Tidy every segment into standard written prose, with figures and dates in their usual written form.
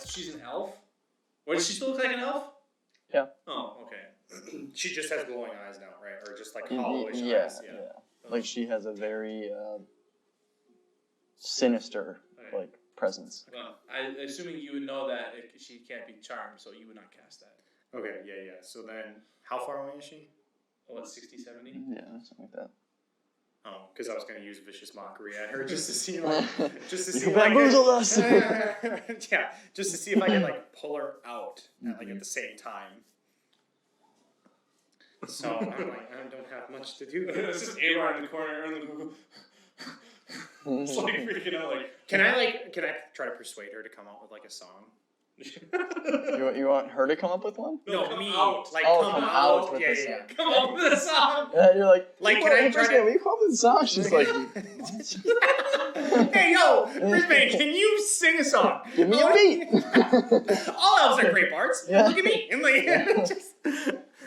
She's an elf? What, does she still look like an elf? Yeah. Oh, okay. She just has glowing eyes now, right? Or just like hollowish eyes? Yeah. Like she has a very sinister presence. Well, assuming you would know that she can't be charmed, so you would not cast that. Okay, yeah. So then, how far away is she? What, 60, 70? Yeah, something like that. Oh, because I was going to use vicious mockery at her just to see, like, you bamboozled us. Yeah, just to see if I can like pull her out at the same time. So I'm like, I don't have much to do. It's just Avar in the corner. It's like freaking out. Like, can I try to persuade her to come out with like a song? You want her to come up with one? No, me. Out. Like, come out with a song. Come up with a song. Yeah, you're like, can I try to... Will you come up with a song? She's like... Hey, yo, Brisbane, can you sing a song? Give me a beat. All elves are great parts. Yeah. Look at me. And like,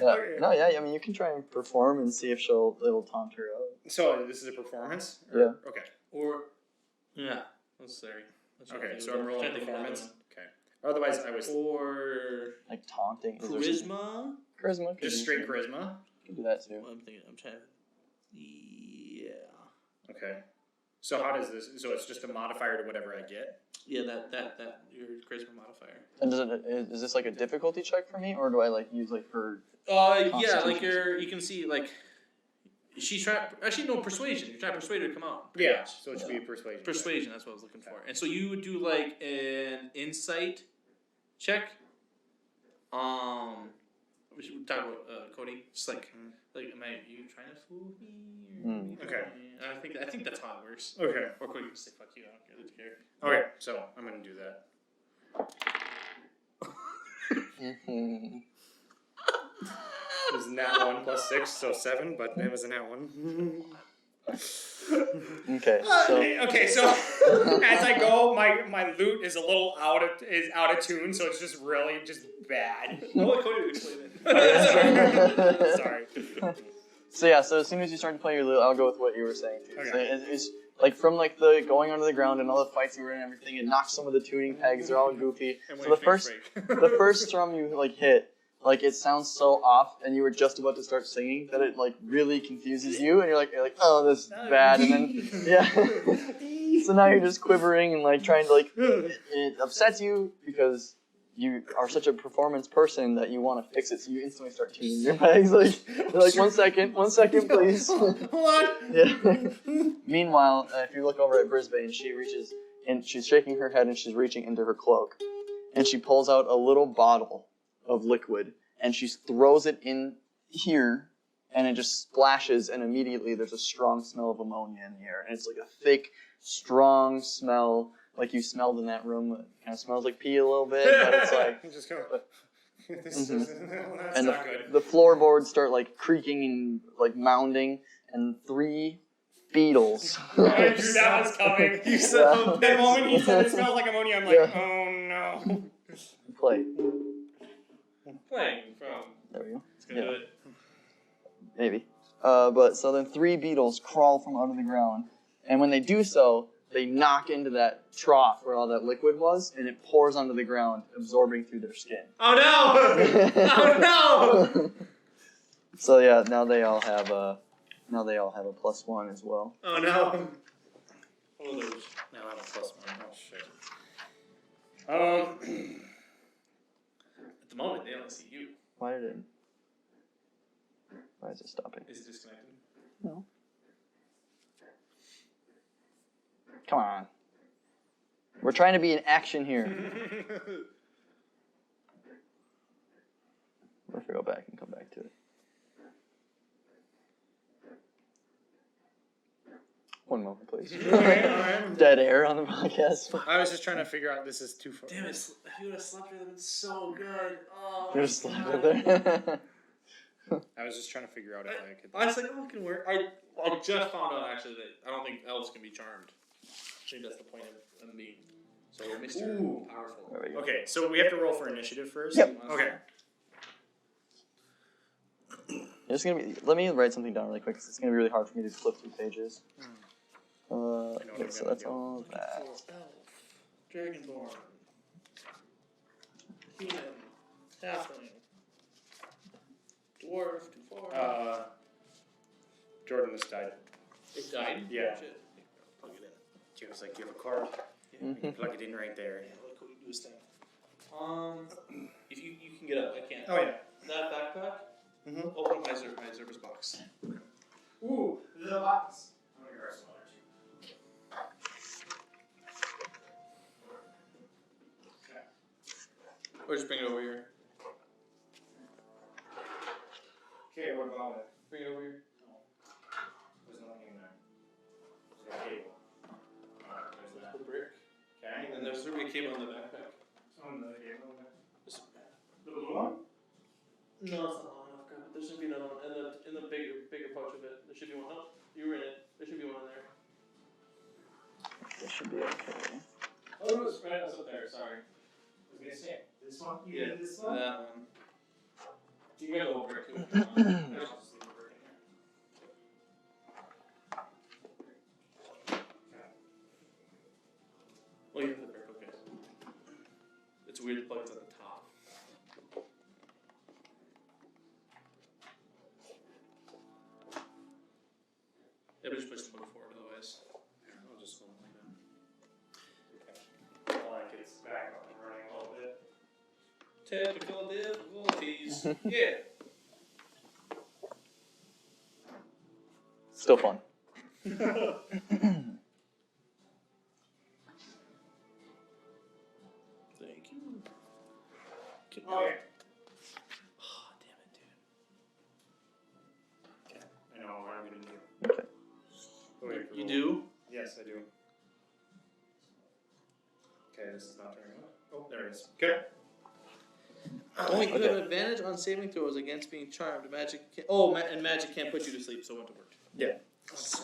Okay. No, yeah, I mean, you can try and perform and see if it'll taunt her out. So, this is a performance? Yeah. Okay. Or... Yeah. Let's see. Okay, so I'm rolling performance. Okay. Otherwise, I was... Or... Like taunting. Charisma? Charisma. Just straight charisma? You can do that too. I'm trying to... Yeah. Okay. So how does this... So it's just a modifier to whatever I get? Yeah, that your charisma modifier. And is this like a difficulty check for me? Or do I like use like her... yeah, like you can see like... She's trying... Actually, no, persuasion. You're trying to persuade her to come out. Yeah, so it should be a persuasion. Persuasion, that's what I was looking for. And so you would do like an insight check. We should talk about Cody. Just like, are you trying to fool me? Okay. I think that's how it works. Okay. Or Cody can say fuck you. I don't care. Okay, so I'm gonna do that. It was nat 1 plus 6, so 7, but it was a nat 1. Okay. So as I go, my loot is a little out of tune, so it's just really just bad. I'll let Cody explain it. Sorry. So as soon as you start to play your loot, I'll go with what you were saying too. Okay. So it's like from like the going onto the ground and all the fights you were in and everything, it knocks some of the tuning pegs. They're all goofy. So the first drum you like hit. Like, it sounds so off, and you were just about to start singing that it, like, really confuses you, and you're like, oh, this is bad, and then, yeah. So now you're just quivering and, like, trying to, like, it upsets you because you are such a performance person that you want to fix it, so you instantly start tuning your pegs, like, you're like, 1 second, please. Hold on. Yeah. Meanwhile, if you look over at Brisbane, she reaches, and she's shaking her head, and she's reaching into her cloak, and she pulls out a little bottle of liquid, and she throws it in here, and it just splashes, and immediately there's a strong smell of ammonia in the air, and it's like a thick, strong smell, like you smelled in that room. It kind of smells like pee a little bit, but it's like... Just go, that's and not good. The floorboards start like creaking and like mounding, and 3 beetles. I knew that was coming. You said, that moment he said it smells like ammonia, I'm like, oh no. Play. Playing from. There we go. It's gonna do it. Maybe. But so then 3 beetles crawl from out of the ground, and when they do so, they knock into that trough where all that liquid was, and it pours onto the ground, absorbing through their skin. Oh no! Oh no! So yeah, now they all have a +1 as well. Oh no! Now I have a +1. Oh shit. At the moment, they only see you. Why is it stopping? Is it disconnected? No. Come on. We're trying to be in action here. We'll have to go back and come back to it. One moment, please. All right. Dead air on the podcast. I was just trying to figure out this is too far. Damn it, if you would have slept here, that would have been so good. Oh, You just slept there. I was just trying to figure out if I could. I was like, oh, it can work. I just found out actually that I don't think elves can be charmed. I think that's the point of them being. So Mr. Powerful. Okay, so we have to roll for initiative first? Yep. Okay. It's gonna be. Let me write something down really quick because it's gonna be really hard for me to flip through pages. Okay, so that's all that. Dragonborn. Human. Halfling. Dwarf. Too far. Jordan has died. It died? Yeah. Shit. Plug it in. She was like, you have a card. Yeah, you can plug it in right there. Yeah, look what we do this thing. If you can get up, I can't. Oh yeah. That backpack. Mm-hmm. Open up my service box. Ooh, the box. I'm gonna grab some other too. Okay. Or just bring it over here. Okay, what about it? Bring it over here. No. There's nothing in there. There's a cable. Alright, there's that. The brick. Okay. And there's a cable in the backpack. On the cable there. The blue one? No, it's not long enough. God, there should be another one. In the bigger pouch of it. There should be one. No, you were in it. There should be one in there. This should be okay. Oh, it's right. That's up there. Sorry. I was gonna say, this one? You Yeah, did this one? that one. You can get a little brick too. I'll just leave the brick in there. Well, you have the brick. Okay. It's weird to plug it at the top. Yeah, but just push the button forward otherwise. I'll just hold it like that. Okay. While that gets back up and running a little bit. Typical difficulties. Yeah. Still fun. Thank you. Okay. Oh, damn it, dude. Okay. I know what I'm gonna do. Okay. Wait, You roll. do? Yes, I do. Okay, this is not turning on. Oh, there it is. Okay. Only you Okay. have an advantage on saving throws against being charmed. Magic can't. And magic can't put you to sleep, so it wouldn't work. Yeah.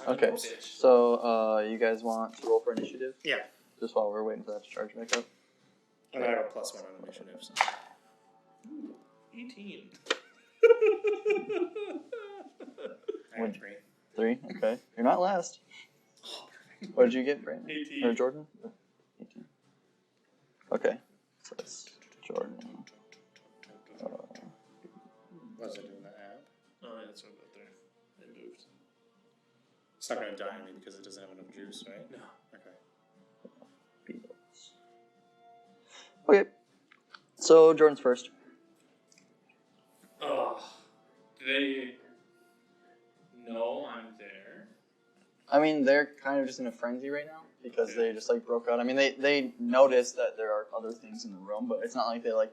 Okay. So, you guys want to roll for initiative? Yeah. Just while we're waiting for that to charge back up. And I have a +1 on initiative. So. 18. I have 3. 3. Okay. You're not last. What did you get, Brandon? 18. Or Jordan? 18. Okay. So that's Jordan. Was it in the app? Oh, yeah, that's what about there. It moved. It's not gonna die on me because it doesn't have enough juice, right? No. Okay. Beatles. Okay. So Jordan's first. Oh. Do they know I'm there? I mean, they're kind of just in a frenzy right now because they just like broke out. I mean, they noticed that there are other things in the room, but it's not like they were like,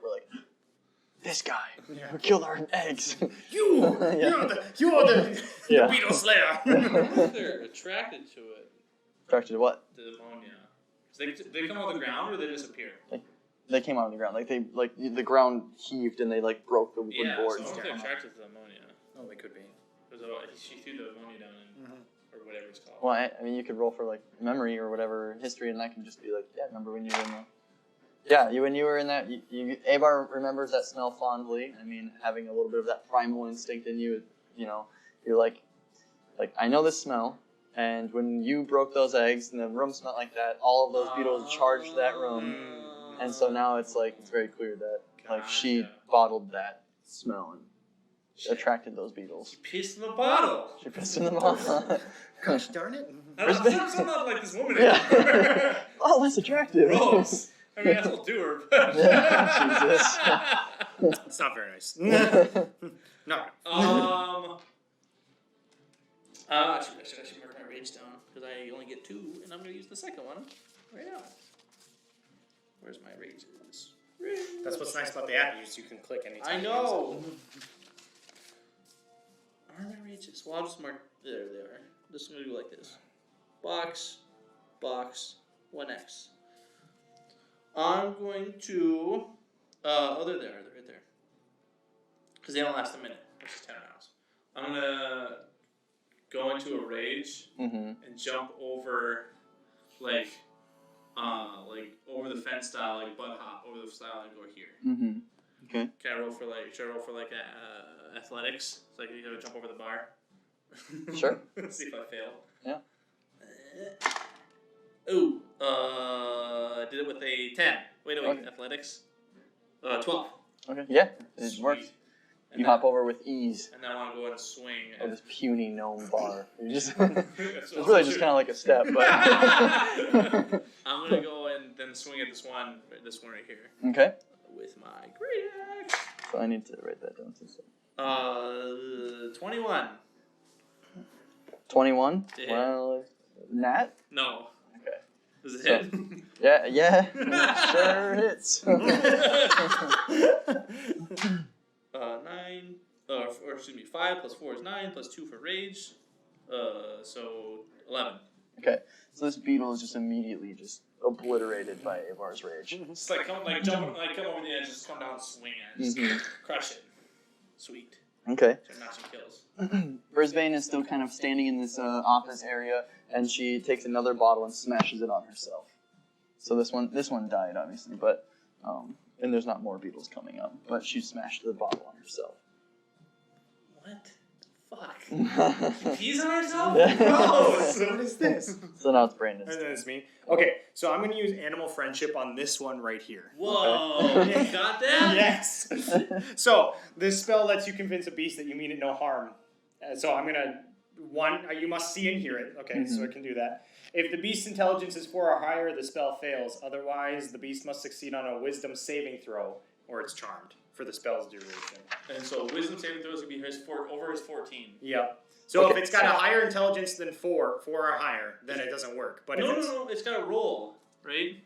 this guy who killed our eggs. You! Yeah. You're the Yeah. Beetle Slayer! They're attracted to it. Attracted to what? To the ammonia. They come out of the ground or they disappear? They came out of the ground. Like the ground heaved and they like broke the wood Yeah, boards. so if they're down. attracted to the ammonia. Oh, they could be. She threw the ammonia down in, or whatever it's called. Well, I mean, you could roll for like memory or whatever history, and that can just be like, yeah, remember when you were in the. Yeah, when you were in that, Abar remembers that smell fondly. I mean, having a little bit of that primal instinct in you, you're like I know this smell, and when you broke those eggs and the room smelled like that, all of those beetles charged that room, and so now it's very clear that she bottled that smell and attracted those beetles. She pissed in the bottle. She pissed in the bottle. Gosh darn it. I'm not like this woman anymore. Yeah. Oh, that's attractive. Gross. I mean, that's what do her. Yeah, Jesus. It's not very nice. No. I should mark my rage down because I only get 2, and I'm gonna use the second one right now. Where's my rages? That's what's nice about the app. You can click anytime. I know. Where are my rages? Well, I'll just mark. There they are. Just gonna do like this. Box, 1x. I'm going to. Oh, they're there. They're right there. Because they don't last a minute. which is 10 rounds. I'm gonna go into a rage and jump over, like over the fence style, like butt hop over the style and go here. Okay. Should I roll for athletics? It's like you gotta jump over the bar. Sure. See if I fail. Yeah. I did it with a 10. Wait, Okay. Athletics. 12. Okay. Yeah, it works. You hop over with ease. And then I want to go and swing. Oh, this puny gnome bar. You just it's really just kind of like a step, but. I'm gonna go and then swing at this one right here. Okay. With my great axe. So I need to write that down too. 21. 21. Yeah. Well, Nat. No. Okay. Does it hit? Yeah. It sure hits. 9, or excuse me, 5 plus 4 is 9, plus 2 for rage, so 11. Okay, so this beetle is just immediately just obliterated by Avar's rage. It's like come over the edge, just come down, swing at it, just crush it. Sweet. Okay. So not some kills. Brisbane is still kind of standing in this office area, and she takes another bottle and smashes it on herself. So this one died obviously, but and there's not more beetles coming up, but she smashed the bottle on herself. What? Fuck. Pees on herself? Gross! What is this? So now it's Brandon's. And then it's me. Okay, so I'm going to use animal friendship on this one right here. Whoa! You got that? Yes! So, this spell lets you convince a beast that you mean it no harm. So I'm going to... you must see and hear it. Okay, so I can do that. If the beast's intelligence is 4 or higher, the spell fails. Otherwise, the beast must succeed on a wisdom saving throw, or it's charmed for the spell's duration. And so wisdom saving throws would be over his 14. Yep. So if it's got a higher intelligence than 4 or higher, then it doesn't work. But No, it's got a roll, right?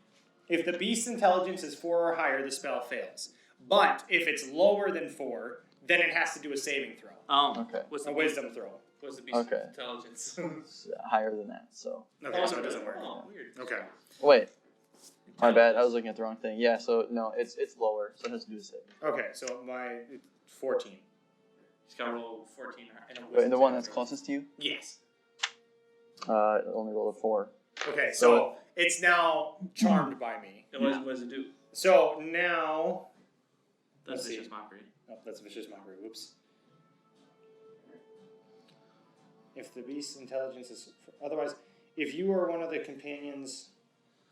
If the beast's intelligence is 4 or higher, the spell fails. But if it's lower than 4, then it has to do a saving throw. Okay. What's A wisdom throw. What's the beast's intelligence? It's higher than that, so. Okay, so it doesn't work. Oh, weird. Okay. Wait. My bad, I was looking at the wrong thing. Yeah, so no, it's lower, so it has to do a saving. Okay, so my 14. He's got to roll 14. Wait, the one that's closest to you? Yes. Only rolled a 4. Okay, so it's now charmed by me. And what does it do? So now... That's vicious mockery. Oh, that's vicious mockery. Whoops. If the beast's intelligence is... Otherwise, if you are one of the companions...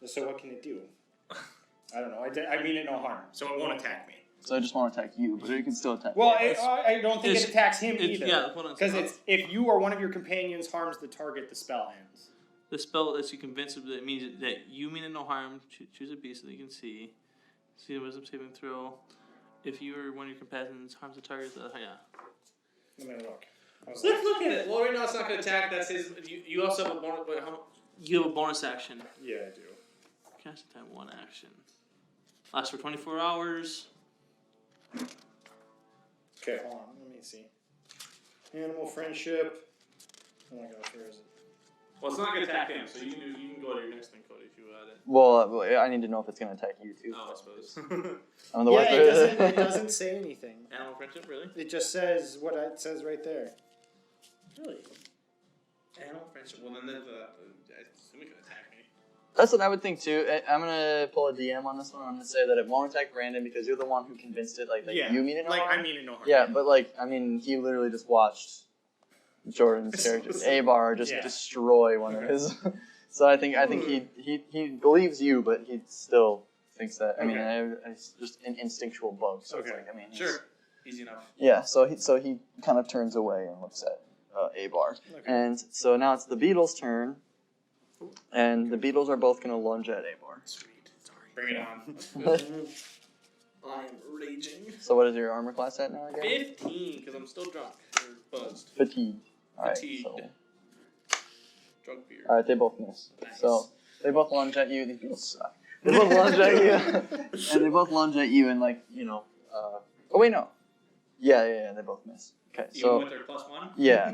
So what can it do? I don't know. I mean it no harm, so it won't attack me. So I just want to attack you, but it can still attack Well, me. I don't think it attacks him either. Yeah, hold on. Because if you or one of your companions harms the target, the spell ends. The spell lets you convince him that it means that you mean it no harm. Choose a beast that you can see. See the wisdom saving throw. If you or one of your companions harms the target, Let me look. Let's look at it. Well, right now it's not going to attack. That's his. You also have a bonus. You have a bonus action. Yeah, I do. Cast time 1 action. Lasts for 24 hours. Okay, hold on. Let me see. Animal friendship. Oh my gosh, where is it? Well, it's not going to attack him, so you can go to your next thing, Cody, if you add it. Well, I need to know if it's going to attack you too. Oh, I suppose. It doesn't say anything. Animal friendship, really? It just says what it says right there. Really? Animal friendship. Well, then I assume it can attack me. That's what I would think too. I'm gonna pull a DM on this one. I'm gonna say that it won't attack Brandon because you're the one who convinced it. Like you mean it no harm. I mean it no harm. Yeah, but he literally just watched Jordan's character Abar just destroy one of his. So I think he believes you, but he still thinks that. I mean, it's just an instinctual bug. So it's like, sure, easy enough. Yeah. So he kind of turns away and looks at Abar, and so now it's the Beatles' turn. And the Beatles are both going to lunge at Abar. Sweet. Sorry. Bring it on. I am raging. So what is your armor class at now again? 15, because I'm still drunk. Or buzzed. Fatigued. Fatigued. So. Drunk beer. Alright, they both miss. Nice. So they both lunge at you. These Beatles suck. They both lunge at you. And they both lunge at you and oh wait, no. Yeah, they both miss. Okay, Even so... with their +1? Yeah.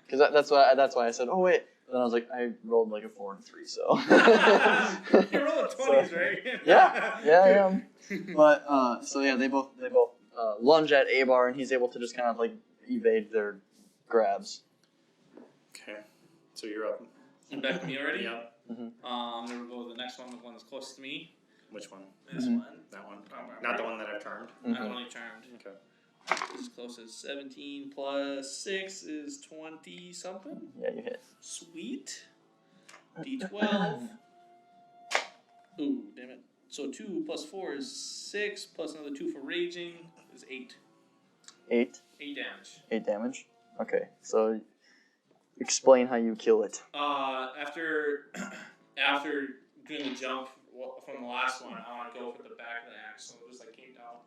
Because that's why I said, oh wait. Then I was like, I rolled like a 4 and 3, so. You're rolling 20s, right? Yeah, I am. But they both lunge at Abar, and he's able to just kind of like evade their grabs. Okay, so you're up. And back to me already? Yeah. I'm going to go with the next one, the one that's closest to me. Which one? This one. That one. Not the one that I've charmed. Not the one you charmed. Okay. As close as 17 plus 6 is 20 something. Yeah, you hit. Sweet. D12. Ooh, damn it. So 2 plus 4 is 6, plus another 2 for raging is 8. 8? 8 damage. 8 damage? Okay, so explain how you kill it. After doing the jump from the last one, I want to go for the back of the axe. So I just like came down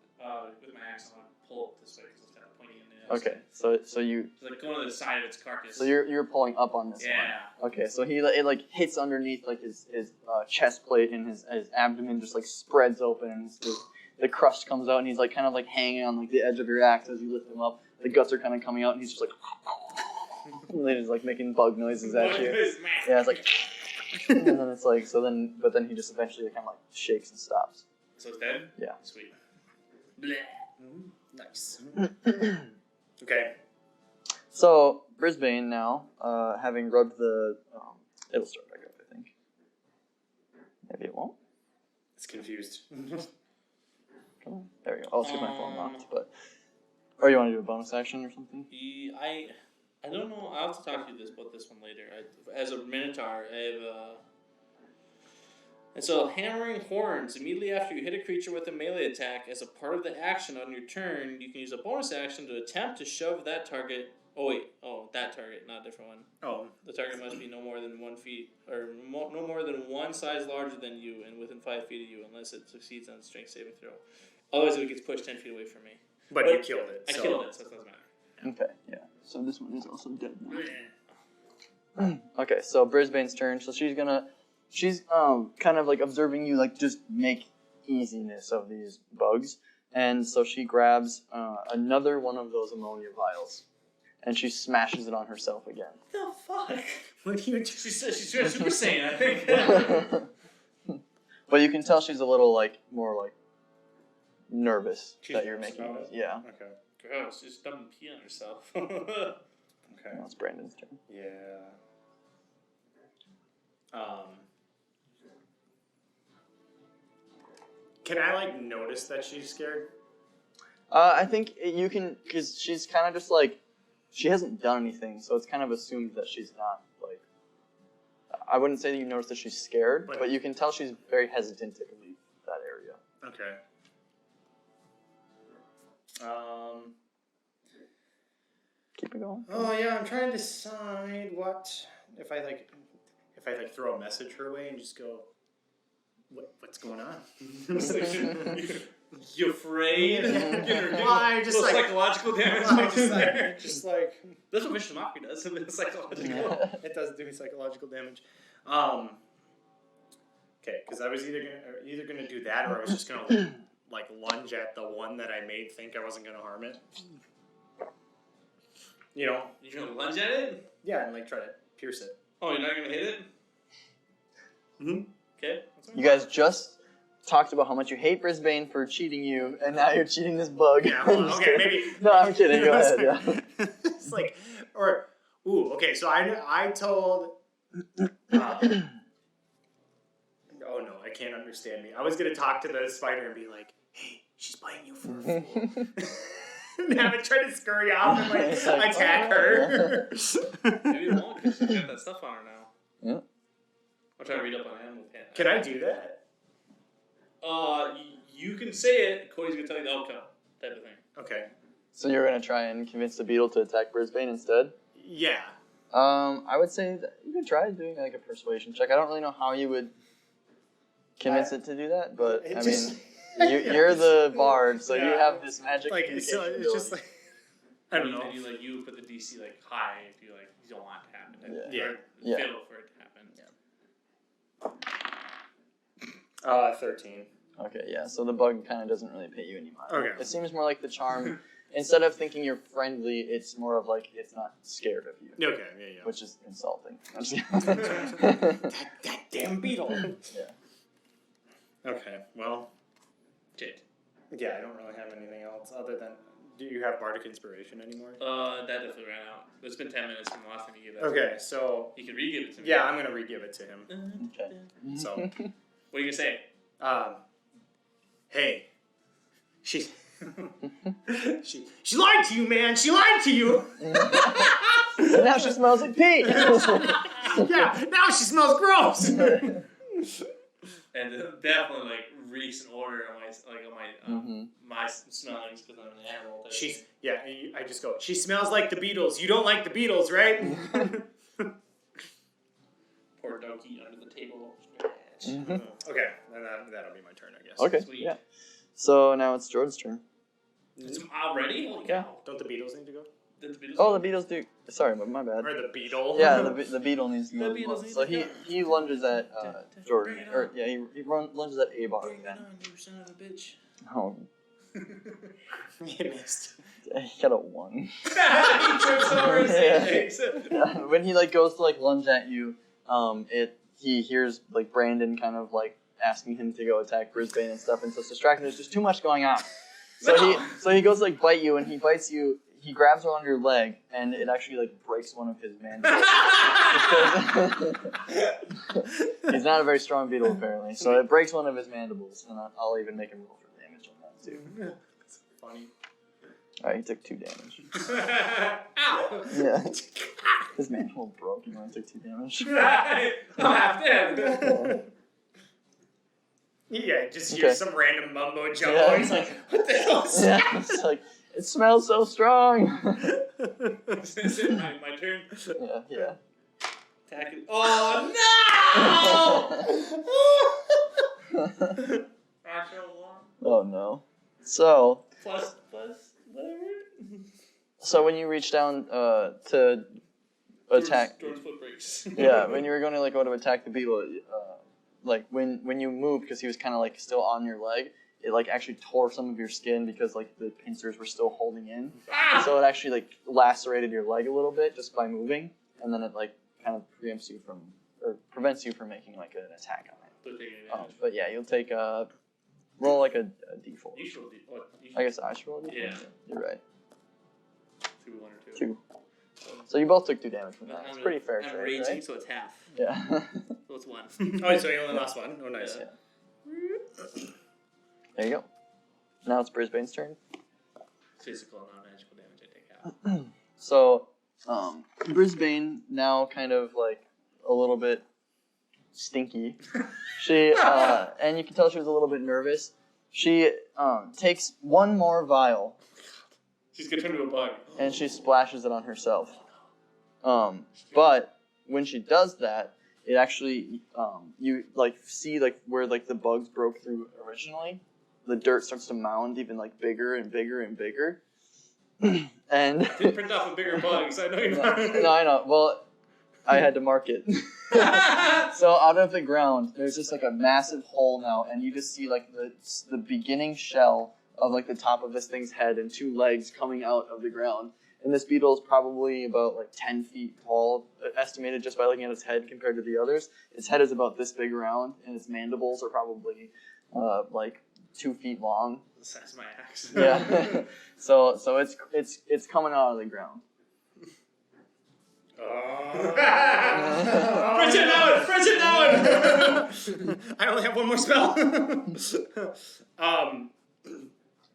with my axe. I want to pull it this way because it's kind of pointy in the Okay, so you... So like going to the side of its carcass. So you're pulling up on this one. Okay, so it like hits underneath like his chest plate and his abdomen just like spreads open and the crust comes out and he's like kind of like hanging on like the edge of your axe as you lift him up. The guts are kind of coming out and he's just like... and then he's like making bug noises at you. Yeah, it's like... and then it's like, but then he just eventually kind of like shakes and stops. So it's dead? Yeah. Sweet. Blech. Nice. Okay. So, Brisbane now, having rubbed the... it'll start back up, I think. Maybe it won't. It's confused. Come on. There we go. I'll skip my phone locked, but... Or you want to do a bonus action or something? I don't know. I'll have to talk to you about this one later. As a Minotaur, I have and so hammering horns. Immediately after you hit a creature with a melee attack, as a part of the action on your turn, you can use a bonus action to attempt to shove that target. Oh wait, that target, not a different one. Oh. The target must be no more than 1 feet, or no more than one size larger than you, and within 5 feet of you, unless it succeeds on a strength saving throw. Otherwise, it gets pushed 10 feet away from me. But you killed it. I killed it, so it doesn't matter. Okay, yeah. So this one is also dead now. Okay, so Brisbane's turn. So she's kind of like observing you like just make easiness of these bugs. And so she grabs another one of those ammonia vials. And she smashes it on herself again. The fuck? What do you do? She says she's Super Saiyan, I think. But you can tell she's a little more nervous She's that you're nervous making about it. it? Yeah. Okay. Gross, just dumb and pee on herself. Okay. Now it's Brandon's turn. Yeah. Can I notice that she's scared? I think you can, because she's kind of just she hasn't done anything, so it's kind of assumed that she's not I wouldn't say that you notice that she's scared, but you can tell she's very hesitant to leave that area. Okay. Keep it going. Oh yeah, I'm trying to decide what if I throw a message her way and just go, what's going on? You afraid? Why? Just psychological damage. Just like that's what Vicious Mockery does. It's psychological. It does do psychological damage. Okay, because I was either gonna do that or I was just gonna lunge at the one that I made think I wasn't gonna harm it. You know, you're gonna lunge at it? Yeah, and try to pierce it. Oh, you're not gonna hit it? Mm-hmm. Okay. You guys just talked about how much you hate Brisbane for cheating you, and now you're cheating this bug. Yeah, well, okay, maybe. No, I'm kidding. Go ahead. Yeah. It's okay. So I told. Oh no, I can't understand me. I was gonna talk to the spider and be like, "Hey, she's biting you for a fool." And have it try to scurry off and attack her. Maybe it won't because she's got that stuff on her now. Yeah. I'll try to read up on animal pen. Can I do that? You can say it. Cody's gonna tell you the outcome, type of thing. Okay. So you're gonna try and convince the beetle to attack Brisbane instead? Yeah. I would say that you could try doing a persuasion check. I don't really know how you would convince it to do that, but you're the bard, so you have this magic. It's just I don't know. You put the DC high if you don't want it to happen. Yeah. Fail for it to happen. 13. Okay, yeah. So the bug kind of doesn't really pay you any mind. Okay. It seems more like the charm. Instead of thinking you're friendly, it's more of it's not scared of you. Okay, yeah. Which is insulting. that damn beetle. Yeah. Okay, well. Shit. Yeah, I don't really have anything else other than Do you have Bardic Inspiration anymore? That definitely ran out. It's been 10 minutes from the last time you gave that. Okay, so You can re-give it to me. yeah, I'm gonna re-give it to him. Okay. So, What are you gonna say? Hey, she lied to you, man. She lied to you. And now she smells like pee. Yeah, now she smells gross. And definitely like reeks an odor on my smellings because I'm an animal. I just go. She smells like the Beatles. You don't like the Beatles, right? Poor donkey under the table. Okay, then that'll be my turn, I guess. Okay. Sweet. Yeah. So now it's Jordan's turn. It's already? Holy Yeah. cow. Don't the Beatles need to go? Did the Beatles Oh, the Beatles do. Sorry, my bad. Or the Beetle? Yeah, the beetle needs to The go. Beatles need So to he lunges at Jordan, Bring it or on. yeah, he lunges at Abar Bring it again. on, you son of a bitch. Oh, You missed. he got a 1. He trips over his legs. When he like goes to like lunge at you, he hears like Brandon kind of like asking him to go attack Brisbane and stuff, and so it's distracting. There's just too much going on. So he goes to like bite you, and he bites you. He grabs around your leg, and it actually like breaks one of his mandibles. He's not a very strong beetle apparently, so it breaks one of his mandibles, and I'll even make him roll for damage on that too. That's funny. All right, he took 2 damage. Ow! Yeah, his mandible broke. He only took 2 damage. I'm half dead. Yeah, just hear some random mumbo jumbo. Yeah. He's like, what the hell is Yeah, that? it's like it smells so strong. Is it my turn? Yeah. Attack it. Oh no! Actual one. Oh no. So Plus whatever. So when you reach down to attack, George's foot breaks. yeah, when you were going to like go to attack the beetle, like when you moved because he was kind of like still on your leg, it like actually tore some of your skin because like the pincers were still holding in. Ah! So it actually like lacerated your leg a little bit just by moving, and then it like kind of prevents you from making like an attack on it. But yeah, you'll take roll like a d4. You should I guess I should roll a d4. Yeah. You're right. 2, 1 or 2. 2. So you both took 2 damage from that. It's pretty fair I'm trade, raging, right? so it's half. Yeah. So it's 1. Oh, so you only lost 1? Oh, nice. Yeah. There you go. Now it's Brisbane's turn. Physical, non-magical damage I take out. So, Brisbane now kind of like a little bit stinky. She and you can tell she was a little bit nervous. She takes one more vial She's gonna turn into a bug. and she splashes it on herself. But when she does that, it actually you like see like where like the bugs broke through originally. The dirt starts to mound even like bigger and bigger and bigger. And Didn't print off a bigger bug, so I know you're not. no, I know. Well, I had to mark it. So out of the ground, there's just like a massive hole now, and you just see like the beginning shell of like the top of this thing's head and 2 legs coming out of the ground. And this beetle is probably about like 10 feet tall, estimated just by looking at its head compared to the others. Its head is about this big around, and its mandibles are probably like 2 feet long. The size of my axe. Yeah. So it's coming out of the ground. Friendship now! I only have 1 more spell.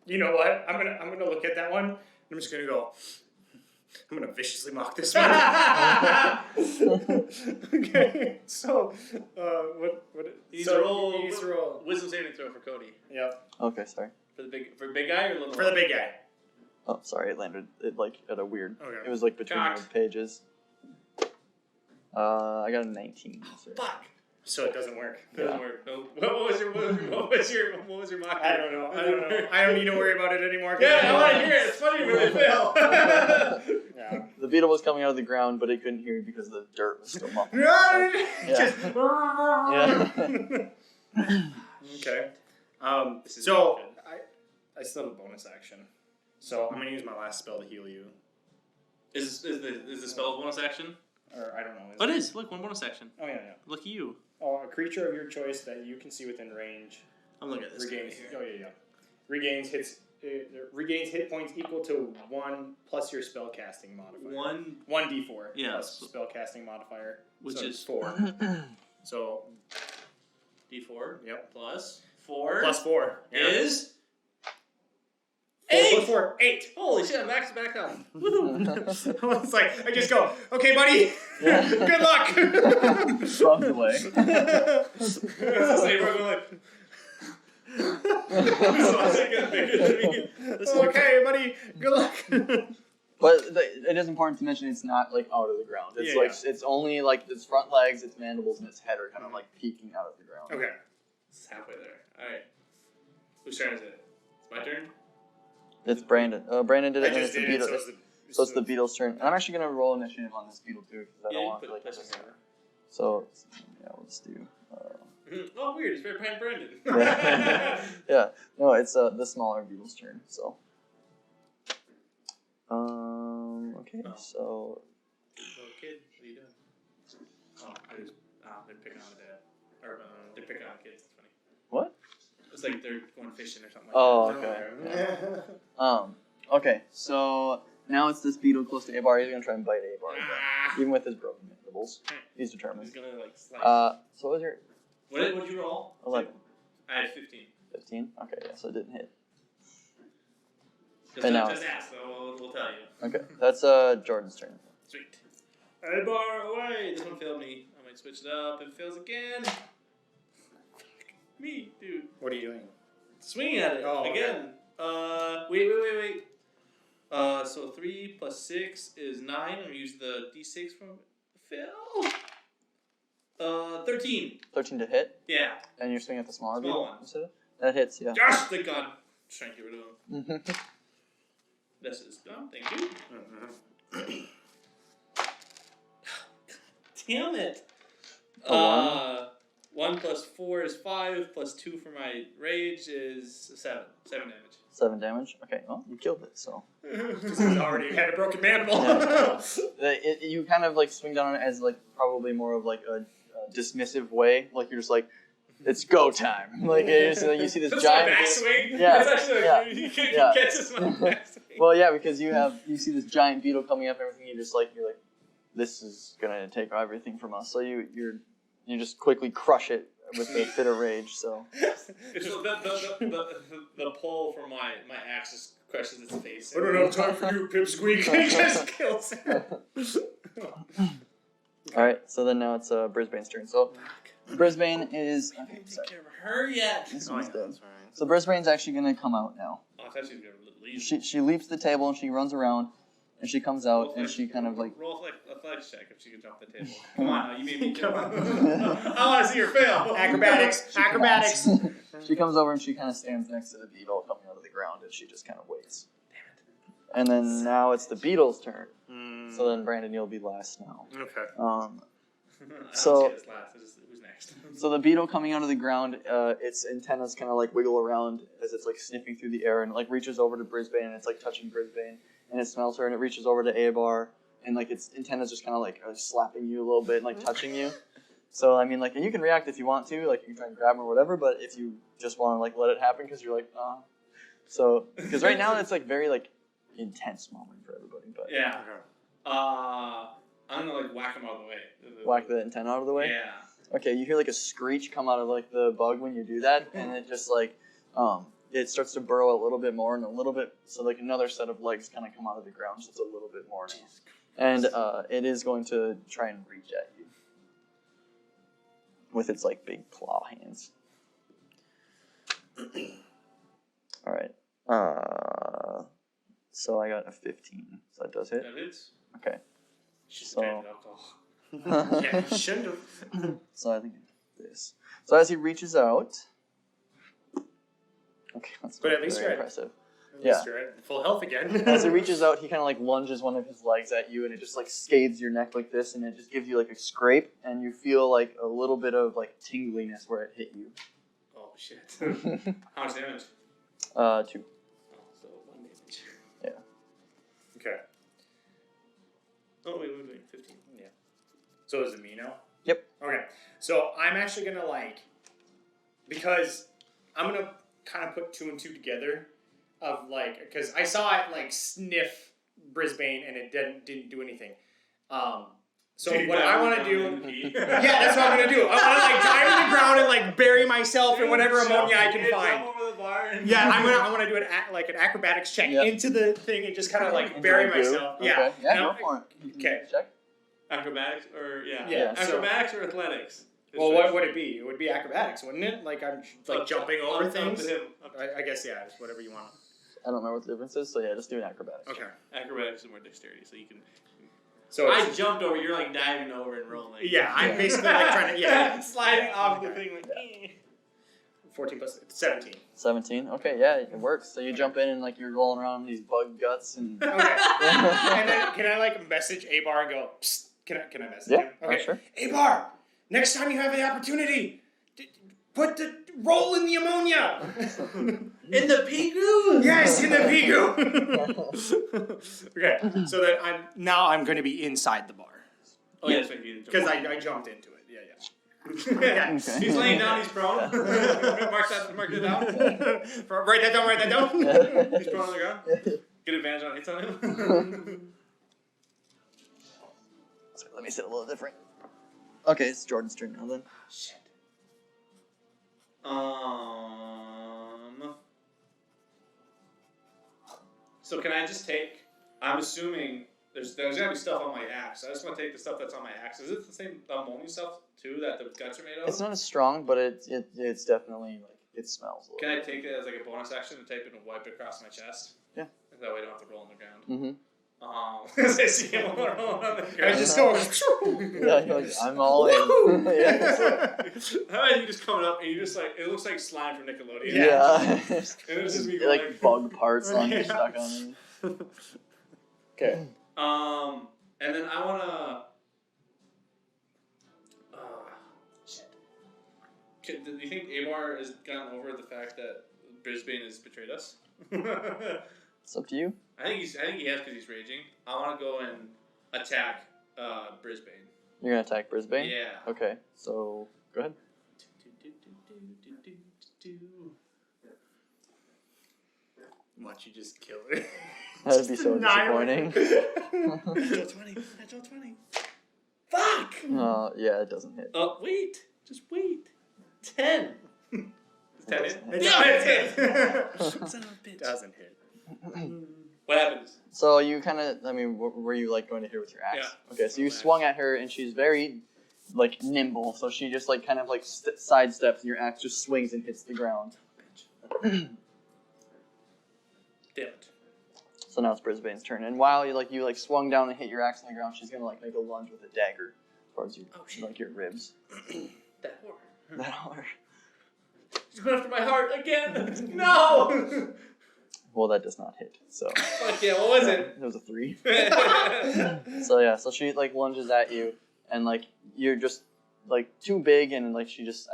You know what? I'm gonna look at that one. And I'm just gonna go. I'm gonna viciously mock this one. Okay. So, what? He needs to roll. He needs to roll. Wisdom saving throw for Cody. Yep. Okay, sorry. For big guy or little? For the big guy. Oh, sorry, it landed like at a weird. Okay. It was like between Cocked. the pages. I got a 19. So. Fuck. So it doesn't work. Doesn't work. No. What was your mock? I don't know. I don't need to worry about it anymore. Yeah, I want to hear it. It's funny when they fail. Yeah. The beetle was coming out of the ground, but it couldn't hear you because the dirt was still muffled. Yeah. Okay. So I still have a bonus action. So I'm gonna use my last spell to heal you. Is the spell a bonus action? Or I don't know. Oh, it is. Look, 1 bonus action. Oh yeah. Look at you. Oh, a creature of your choice that you can see within range I'm looking at this guy regains. here. Oh yeah. Regains its regains hit points equal to 1 plus your spellcasting modifier. 1d4 plus spellcasting modifier, which is 4. So d4. Yep. Plus 4. Plus 4 is 8. 4 plus 4, 8. Holy shit! I'm back up. It's like I just go, okay, buddy. Good luck. Runs away. Okay, buddy. Good luck. But it is important to mention it's not like out of the ground. It's it's only like its front legs, its mandibles, and its head are kind of like peeking out of the ground. Okay. It's halfway there. All right. Whose turn is it? It's my turn. It's Brandon. Brandon did it. I just did it. So it's the beetle's turn. And I'm actually gonna roll initiative on this beetle too because I don't want to like. So yeah, we'll just do. Oh, weird! It's right behind Brandon. Yeah. No, it's the smaller beetle's turn. So. Okay. Oh. So. Little kid, what are you doing? They're picking on the dad, or they're picking on kids. It's funny. What? It's like they're going fishing or something. Oh, like that. okay. Yeah. Okay. So now it's this beetle close to Abar. He's gonna try and bite Abar, even with his broken mandibles. He's determined. He's gonna like slice. So what was your? What did you roll? 11. I had 15. 15. Okay, yeah. So it didn't hit. Just ask, so we'll tell you. Okay, that's Jordan's turn. Sweet. Hey, bar away. This one failed me. I might switch it up. It fails again. Fuck me, dude. What are you doing? Swinging at it again. Okay. Wait. So 3 plus 6 is 9. I'm gonna use the d6 from fail. 13. 13 to hit. Yeah. And you're swinging at the smaller Small beetle. one. That hits. Yeah. Gosh, thank God. Just trying to get rid of him. This is done. Thank you. Damn it. 1 plus 4 is 5, plus 2 for my rage is 7. 7 damage. 7 damage? Okay, well, you killed it, so. Because he's already had a broken mandible. Yeah. You kind of like swing down on it as like probably more of like a dismissive way. Like you're just like, it's go time. Like you see this giant. Backswing? Yeah. It's actually you catch this one backswing. Well, yeah, because you see this giant beetle coming up and everything. You're like, this is gonna take everything from us. So you just quickly crush it with a fit of rage. So. The pole from my axe just crushes its face. I don't have time for you, Pipsqueak. He just kills him. Alright, so then now it's Brisbane's turn. So Brisbane is. Okay, sorry. Her yet. This one's dead. So Brisbane's actually gonna come out now. Oh, I thought she was gonna leave. She leaps the table and she runs around and she comes out and she kind of like. Roll a flex check if she can jump the table. Come on, you made me come on. I want to see her fail. Acrobatics. She comes over and she kind of stands next to the beetle coming out of the ground and she just kind of waits. Damn it. And then now it's the beetle's turn. So then Brandon, you'll be last now. Okay. So. Who's next? So the beetle coming out of the ground, its antennas kind of like wiggle around as it's like sniffing through the air and it like reaches over to Brisbane and it's like touching Brisbane and it smells her and it reaches over to Abar and like its antennas just kind of like are slapping you a little bit and like touching you. So I mean like and you can react if you want to, like you can try and grab him or whatever, but if you just want to like let it happen because you're like so because right now it's like very like intense moment for everybody. But yeah. I'm gonna like whack him out of the way. Whack the antenna out of the way. Yeah. Okay, you hear like a screech come out of like the bug when you do that, and it just like it starts to burrow a little bit more and a little bit, so like another set of legs kind of come out of the ground, just a little bit more now. And it is going to try and reach at you with its like big claw hands. All right. So I got a 15, so that does hit. That hits. Okay. So. Yeah, shouldn't have. So I think this. So as he reaches out. Okay, that's but at least very you're impressive. At least you're at full health again. As he reaches out, he kind of like lunges one of his legs at you, and it just like scathes your neck like this, and it just gives you like a scrape, and you feel like a little bit of like tingliness where it hit you. Oh shit! How much damage? 2. Oh, so 1 damage. Yeah. Okay. Oh wait, 15. Yeah. So is it me now? Yep. Okay. So I'm actually gonna because I'm gonna kind of put 2 and 2 together. of like, because I saw it like sniff Brisbane and it didn't do anything. So what I want to do, yeah, that's what I'm gonna do. I want to like dive in the ground and like bury myself in whatever ammonia I can find. Jump over the bar and I want to do an acrobatics check into the thing and just kind of like bury myself. Okay. Yeah, Go for it. Okay. Check. Acrobatics or acrobatics or athletics? Well, what would it be? It would be acrobatics, wouldn't it? Like I'm like jumping over things. I guess it's whatever you want. I don't remember what the difference is, so yeah, just do an acrobatics. Okay. Acrobatics is more dexterity, so you can. So I jumped over. You're like diving over and rolling. Yeah, I'm basically like trying to sliding off the thing like. 14 plus 17. 17. Okay, yeah, it works. So you jump in and like you're rolling around these bug guts and. Okay. And then can I like message Abar and go? Psst, can I message him? Okay. Sure. Abar, next time you have the opportunity, roll in the ammonia. In the pea goo? Yes, in the pea goo. Okay, so that I'm going to be inside the bar. Oh yes, because I jumped into it. Yeah. Yeah. Okay. He's laying down. He's prone. Mark it down. Write that down. He's prone on the ground. Get advantage on hits on him. So let me sit a little different. Okay, it's Jordan's turn now then. Shit. So can I just take? I'm assuming there's gotta be stuff on my axe. I just want to take the stuff that's on my axe. Is it the same ammonia stuff too that the guts are made of? It's not as strong, but it's definitely like it smells. Can I take it as like a bonus action to type it and wipe it across my chest? Yeah. That way I don't have to roll on the ground. Mm-hmm. I see him rolling on the ground. I just go. Yeah, like, I'm all in. Yeah. How about you just coming up and you just like it looks like slime from Nickelodeon. Yeah. And it's just me going like bug parts on you stuck on me. Okay. And then I wanna. Shit. Do you think Abar has gotten over the fact that Brisbane has betrayed us? It's up to you. I think he has because he's raging. I want to go and attack Brisbane. You're gonna attack Brisbane? Yeah. Okay. So go ahead. Watch you just kill it. That'd be so disappointing. Natural 20. Fuck! Yeah, it doesn't hit. Wait. Just wait. 10. Is 10 hit? Son of a bitch. Doesn't hit. What happens? So you kind of, were you like going to hit her with your axe? Yeah. Okay, so you swung at her and she's very like nimble, so she just like kind of like sidesteps and your axe just swings and hits the ground. Damn it. So now it's Brisbane's turn, and while you swung down and hit your axe on the ground, she's gonna like make a lunge with a dagger towards you, like your ribs. That whore. That whore. She's going after my heart again. No. Well, that does not hit. So. Fuck yeah! What was it? It was a 3. So she like lunges at you, and like you're just like too big, and like she just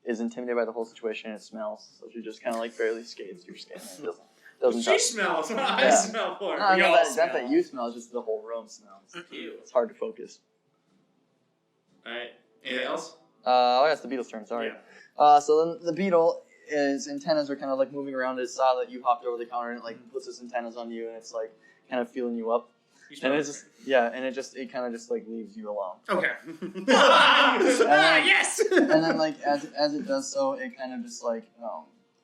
is intimidated by the whole situation. It smells, so she just kind of like barely scathes your skin. And doesn't She smells. I smell for her. No, not that you smell. It's just the whole room smells. Ew. It's hard to focus. All right. Anything else? It's the beetle's turn. Sorry. Yeah. So then the beetle. His antennas are kind of like moving around. It saw that you hopped over the counter and it like puts its antennas on you and it's like kind of feeling you up. And it's just it kind of just like leaves you alone. Okay. Yes. And then like as it does so, it kind of just like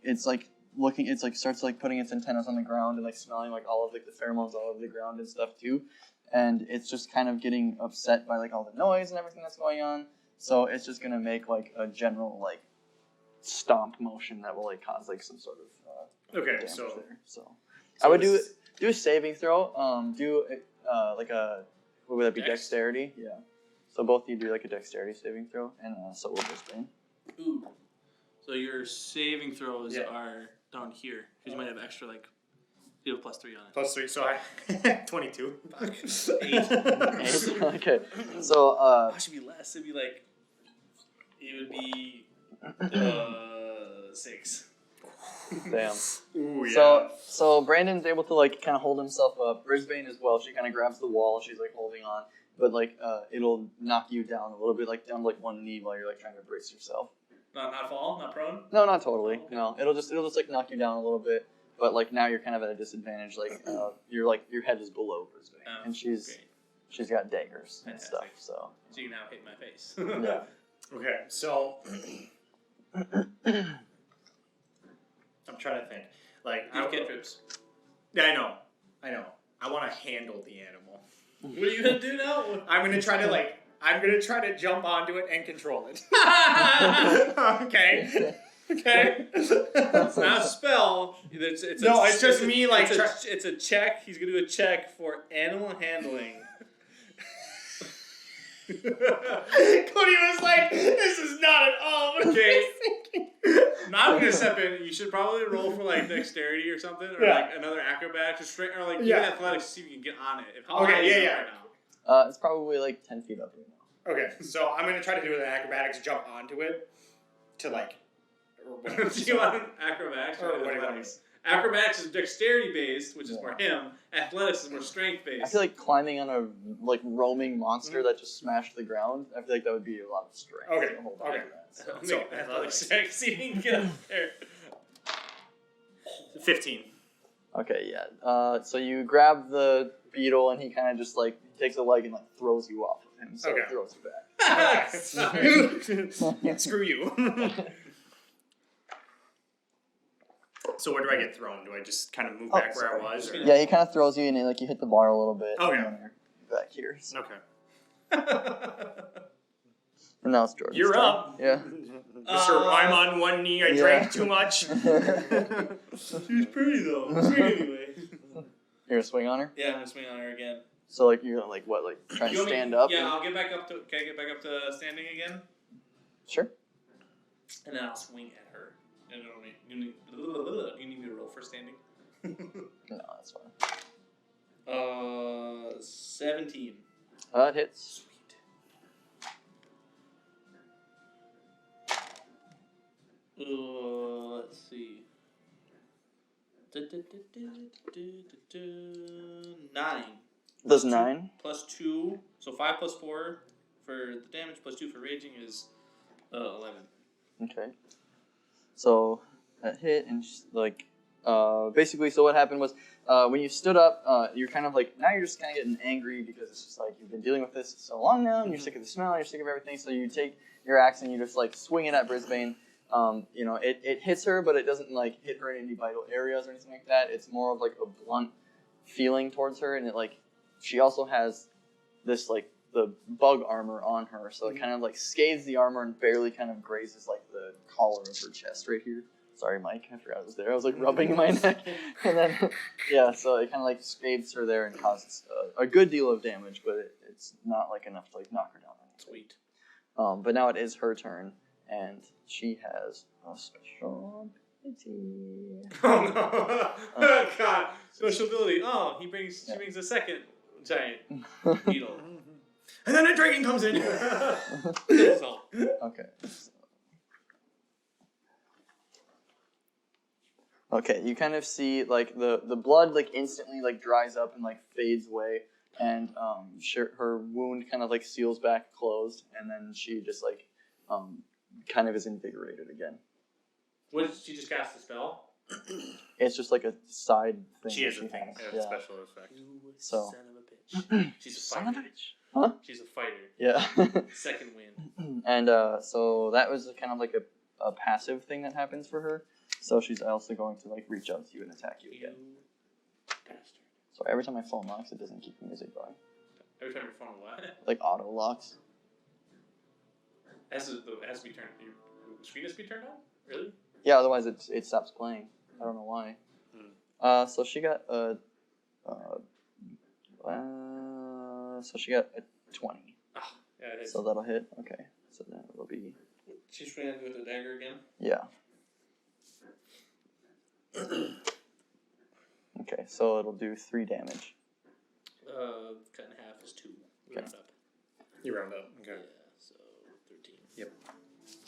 it's like looking. It's like starts like putting its antennas on the ground and like smelling like all of like the pheromones all over the ground and stuff too. And it's just kind of getting upset by like all the noise and everything that's going on. So it's just gonna make like a general like stomp motion that will like cause like some sort of damage there. So I would do a saving throw. Like a what would that be? Dexterity. Yeah. So both of you do like a dexterity saving throw, and so will Brisbane. Ooh. So your saving throws are down here because you might have extra like you have +3 on it. +3. So I 22. 8. Okay. So it should be less. It would be 6. Damn. Ooh, yeah. So Brandon's able to like kind of hold himself up. Brisbane as well. She kind of grabs the wall. She's like holding on, but like it'll knock you down a little bit, like down like one knee while you're like trying to brace yourself. Not fall, not prone. No, not totally. No, it'll just like knock you down a little bit. but like now you're kind of at a disadvantage. Like your head is below Brisbane, and she's got daggers and stuff. So you now hit my face. Yeah. Okay, so I'm trying to think. Like, you get trips. Yeah, I know. I want to handle the animal. What are you gonna do now? I'm gonna try to jump onto it and control it. Okay. It's not a spell. It's just me. Like, it's a check. He's gonna do a check for animal handling. Cody was like, "This is not at all what I was thinking." Now I'm gonna step in. You should probably roll for like dexterity or something, or like another acrobatics, or like even athletics to see if you can get on it. Right now? It's probably like 10 feet up right now. Okay, so I'm gonna try to do an acrobatics, jump onto it, to like. Do you want acrobatics or athletics? Acrobatics is dexterity based, which is for him. Athletics is more strength based. I feel like climbing on a like roaming monster that just smashed the ground. I feel like that would be a lot of strength. Okay. So athletics check. See if you can get up there. 15. Okay, yeah. So you grab the beetle and he kind of just like takes a leg and like throws you off of him. So it throws you back. Sorry. Screw you. So where do I get thrown? Do I just kind of move back where I was? Or? Yeah, he kind of throws you and like you hit the bar a little bit. Okay. And then you're back here. So. Okay. And now it's Jordan's You're turn. up. Yeah. Sir, I'm on one knee. I drank too much. She's pretty though. Swing anyway. You're gonna swing on her? Yeah, I'm gonna swing on her again. So like you're gonna like what, like trying to stand up? Yeah, I'll get back up to. Can I get back up to standing again? Sure. And then I'll swing at her. And you need me to roll for standing? No, that's fine. 17. It hits. Sweet. Let's see. 9. Does 9? Plus 2. So 5 plus 4 for the damage, plus 2 for raging is 11. Okay. So that hit and like basically, so what happened was when you stood up, you're kind of like now you're just kind of getting angry because it's just like you've been dealing with this so long now, and you're sick of the smell, and you're sick of everything. So you take your axe and you just like swing it at Brisbane. It hits her, but it doesn't like hit her in any vital areas or anything like that. It's more of like a blunt feeling towards her, and it like she also has this like the bug armor on her, so it kind of like scathes the armor and barely kind of grazes like the collar of her chest right here. Sorry, Mike, I forgot it was there. I was like rubbing my neck, and then so it kind of like scathes her there and causes a good deal of damage, but it's not like enough to like knock her down. Sweet. But now it is her turn, and she has a special ability. Oh no! Oh god! Special ability. Oh, she brings a second giant beetle. And then a dragon comes in. Okay. Okay, you kind of see like the blood like instantly like dries up and like fades away, and her wound kind of like seals back closed, and then she just like kind of is invigorated again. What did she just cast the spell? It's just like a side thing. She has a thing. Yeah. Special effect. So. Son of a bitch. She's a fighter. Son of a bitch. Huh? She's a fighter. Yeah. Second win. And so that was kind of like a passive thing that happens for her. So she's also going to like reach out to you and attack you again. Bastard. So every time my phone locks, it doesn't keep the music going. Every time your phone what? Like auto locks. Has to be turned. Your screen has to be turned on? Really? Yeah. Otherwise, it stops playing. I don't know why. So she got a 20. Oh, yeah, it is. So that'll hit. Okay. So then it'll be. She's swinging with the dagger again. Yeah. Okay, so it'll do 3 damage. Cut in half is 2. Okay. Round up. You round up. Okay. Yeah, so 13. Yep.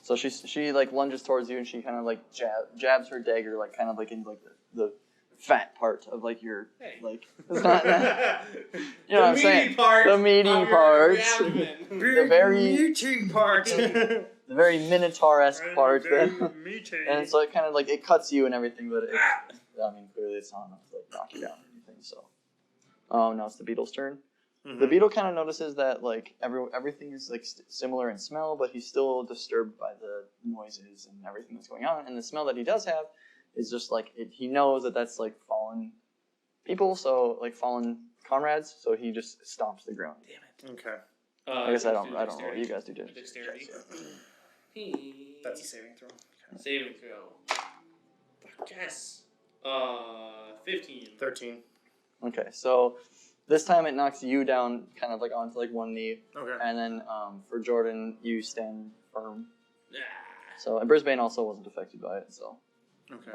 So she like lunges towards you and she kind of like jabs her dagger like kind of like in like the fat part of like your like it's not you know what I'm saying the meaty parts the very meaty part the very minotaur-esque part very meaty. and so it kind of like it cuts you and everything, but I mean, clearly it's not enough to like knock you down or anything. So, now it's the beetle's turn. Mm-hmm. The beetle kind of notices that like everything is like similar in smell, but he's still disturbed by the noises and everything that's going on. And the smell that he does have is just like he knows that that's like fallen people, so like fallen comrades. So he just stomps the ground. Damn it. Okay. I guess I don't know what you guys do. Dexterity. That's a saving throw. Okay. Saving throw. Fuck yes. 15. 13. Okay, so this time it knocks you down kind of like onto like one knee. Okay. And then for Jordan, you stand firm. Nah. So, and Brisbane also wasn't affected by it, so. Okay.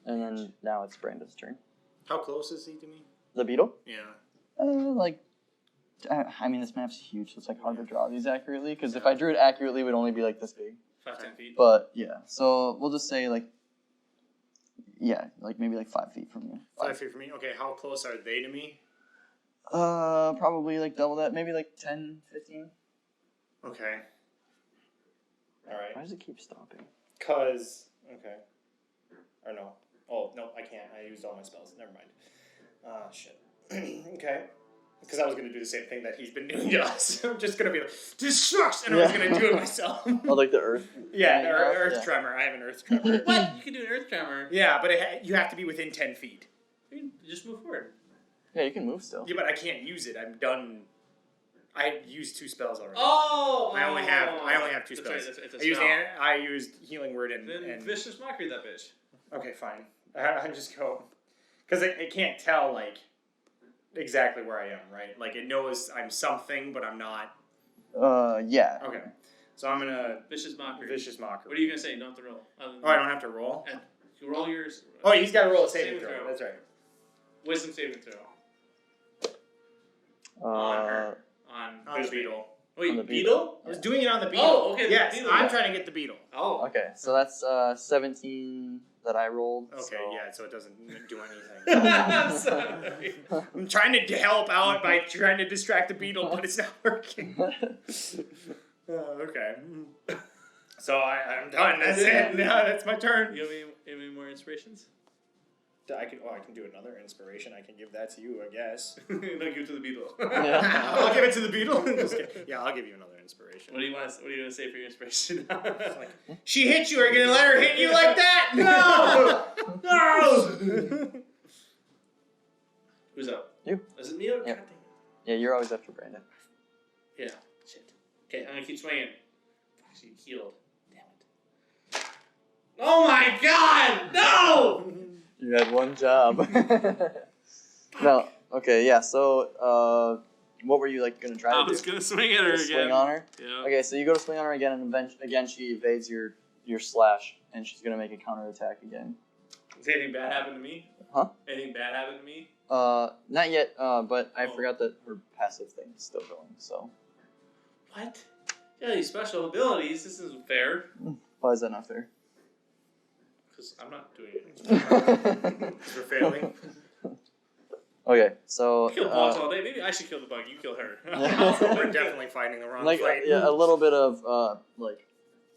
And then now it's Brandon's turn. How close is he to me? The beetle? Yeah. I mean, this map's huge, so it's like hard to draw these accurately, because if I drew it accurately, it would only be like this big. 5-10 feet. But yeah, so we'll just say like, yeah, like maybe like 5 feet from you. 5 feet from me? Okay, how close are they to me? Probably like double that, maybe like 10, 15. Okay. Alright. Why does it keep stopping? Okay. Or no. Oh, no, I can't. I used all my spells. Never mind. Shit. Okay. Because I was going to do the same thing that he's been doing to us. I'm just going to be like, destruction, and I was going to do it myself. Oh, like the earth? Yeah, earth tremor. I have an earth tremor. What? You can do an earth tremor. Yeah, but you have to be within 10 feet. You can just move forward. Yeah, you can move still. Yeah, but I can't use it. I'm done. I used 2 spells already. Oh! I only have 2 spells. Right, it's a spell. I used Healing Word and Vicious Mockery that bitch. Okay, fine. I just go because it can't tell like exactly where I am, right? Like it knows I'm something, but I'm not. Yeah. Okay, so I'm gonna Vicious Mockery. Vicious Mockery. What are you gonna say? You don't have to roll. Oh, I don't have to roll. And you roll yours. Oh, he's got to roll a saving throw. That's right. Wisdom saving throw. Uh, On the beetle. Wait, on the beetle? I was doing it on the beetle. Oh, okay. Yes, the beetle. I'm trying to get the beetle. Oh. okay, so that's 17 that I rolled. Okay, so. yeah, so it doesn't do anything. I'm sorry. I'm trying to help out by trying to distract the beetle, but it's not working. Okay. So I'm done. That's it. Yeah, that's my turn. You have any more inspirations? I can do another inspiration. I can give that to you, I guess. No, give it to the beetle. Yeah. I'll give it to the beetle. Just kidding. Yeah, I'll give you another inspiration. What are you gonna say for your inspiration? It's like, she hit you. Are you gonna let her hit you like that? No. No. Who's up? You. Is it me or? Yep. Yeah, you're always after Brandon. Yeah. Shit. Okay, I'm gonna keep swinging. Fuck, she healed. Damn it. Oh my god! No! You had one job. No. Okay. Yeah. So, what were you like gonna try to do? I was gonna swing at her again. Swing on her. Yeah. Okay. So you go to swing on her again, and again she evades your slash, and she's gonna make a counter attack again. Does anything bad happen to me? Huh? Anything bad happen to me? Not yet. But I forgot that her passive thing is still going. So. What? Yeah, these special abilities. This isn't fair. Why is that not fair? Because I'm not doing it. Because we're failing. Okay, so Kill bugs all day. Maybe I should kill the bug. You kill her. We're definitely fighting the wrong like fight. yeah, a little bit of like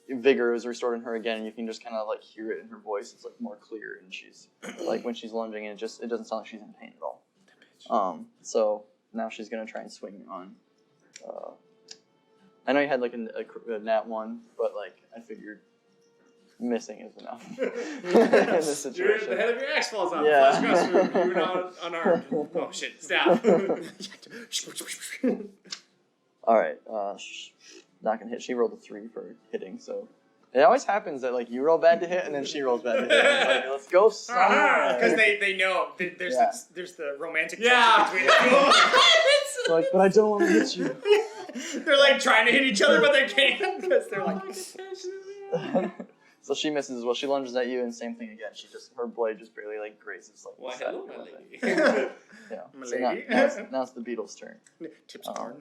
vigor is restored in her again, and you can just kind of like hear it in her voice. It's like more clear, and she's like when she's lunging, it doesn't sound like she's in pain at all. So now she's gonna try and swing on. I know you had like a nat 1, but like I figured missing is enough in this situation. The head of your axe falls off. Yeah. Flash cross move. You were not unarmed. Oh shit! Stab. All right, not gonna hit. She rolled a 3 for hitting, so it always happens that like you roll bad to hit and then she rolls bad to hit. Like, let's go somewhere. Because they know there's the romantic Yeah. tension between them. Like, but I don't want to hit you. They're like trying to hit each other, but they can't because they're like. So she misses as well. She lunges at you, and same thing again. Her blade just barely like grazes like. Why, the side hello, of my your lady. foot. Yeah. My So lady. now it's the beetle's turn. Tips hard.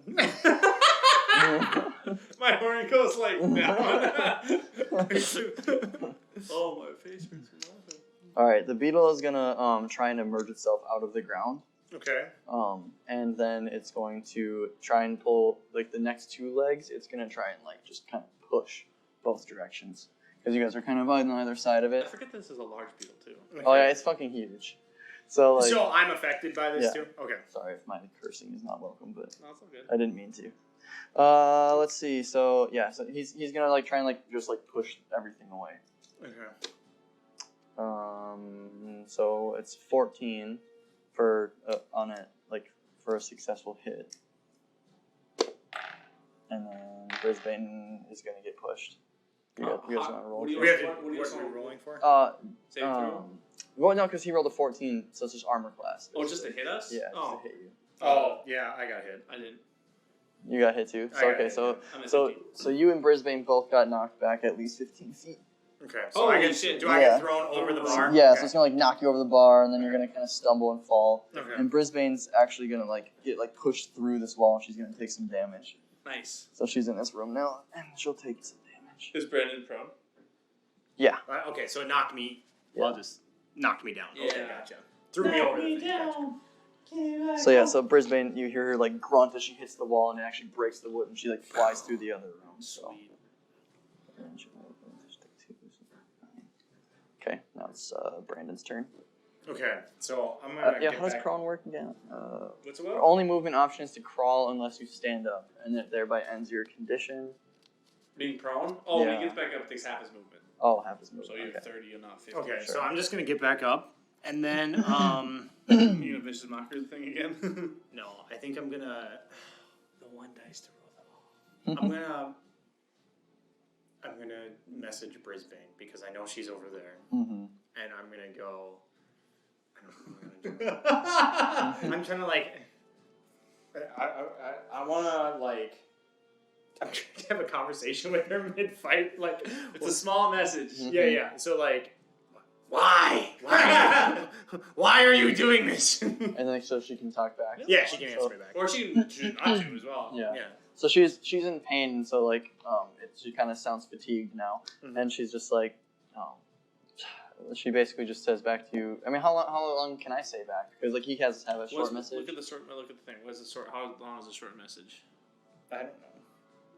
My horn goes like down. Oh, my face hurts from laughing. All right, the beetle is gonna try and emerge itself out of the ground. Okay. And then it's going to try and pull like the next 2 legs. It's gonna try and like just kind of push both directions. because you guys are kind of on either side of I it. forget this is a large beetle too. Oh yeah, it's fucking huge. So like. So I'm affected by this too. Okay. Sorry if my cursing is not welcome, but No, it's all good. I didn't mean to. Let's see. So yeah, so he's gonna like try and like just like push everything away. Okay. So it's 14 for on it, like for a successful hit, and then Brisbane is gonna get pushed. You guys want to roll? What are we rolling for? Save throw? Well, no, because he rolled a 14, so it's just armor class. Oh, just to hit us? Yeah, Oh. just to hit you. Oh, yeah, I got hit. I didn't. You got hit too. So okay, so you and Brisbane both got knocked back at least 15 feet. Okay. So I get thrown over the bar? Yeah, okay. so it's gonna like knock you over the bar, and then you're gonna kind of stumble and fall. Okay. And Brisbane's actually gonna like get like pushed through this wall, and she's gonna take some damage. Nice. So she's in this room now, and she'll take some damage. Is Brandon prone? Yeah. Okay, so it knocked me. Yeah. Well, just knocked me down. Yeah. Okay, gotcha. Threw me over. So yeah, so Brisbane, you hear her like grunt as she hits the wall, and it actually breaks the wood, and she like flies through the other room. So. Okay, now it's Brandon's turn. Okay, so I'm gonna. Yeah, how does crawling work again? What's it Your about? only movement option is to crawl unless you stand up, and it thereby ends your condition. Being prone? Oh, when Yeah. he gets back up, it takes half his movement. Oh, half his movement. So you're Okay. 30 and not 50. Okay, Sure. so I'm just gonna get back up, and then You gonna vicious mockery thing again? no, I think I'm gonna. The one dice to roll them all. I'm gonna message Brisbane because I know she's over there, Mm-hmm. and I'm gonna go. I don't know what I'm gonna do. I'm trying to like. I wanna like. I'm trying to have a conversation with her mid-fight, like It's a small message. yeah. So like, why are you doing this? And then so she can talk back. Yeah, she can answer me back. Or she can choose not to as well. Yeah. Yeah. So she's in pain, and so like she kind of sounds fatigued now, Mhm. and she's just like, she basically just says back to you. I mean, how long can I say back? Because like he has to have a short message. Look at the thing. What's the short? How long is the short message? I don't know.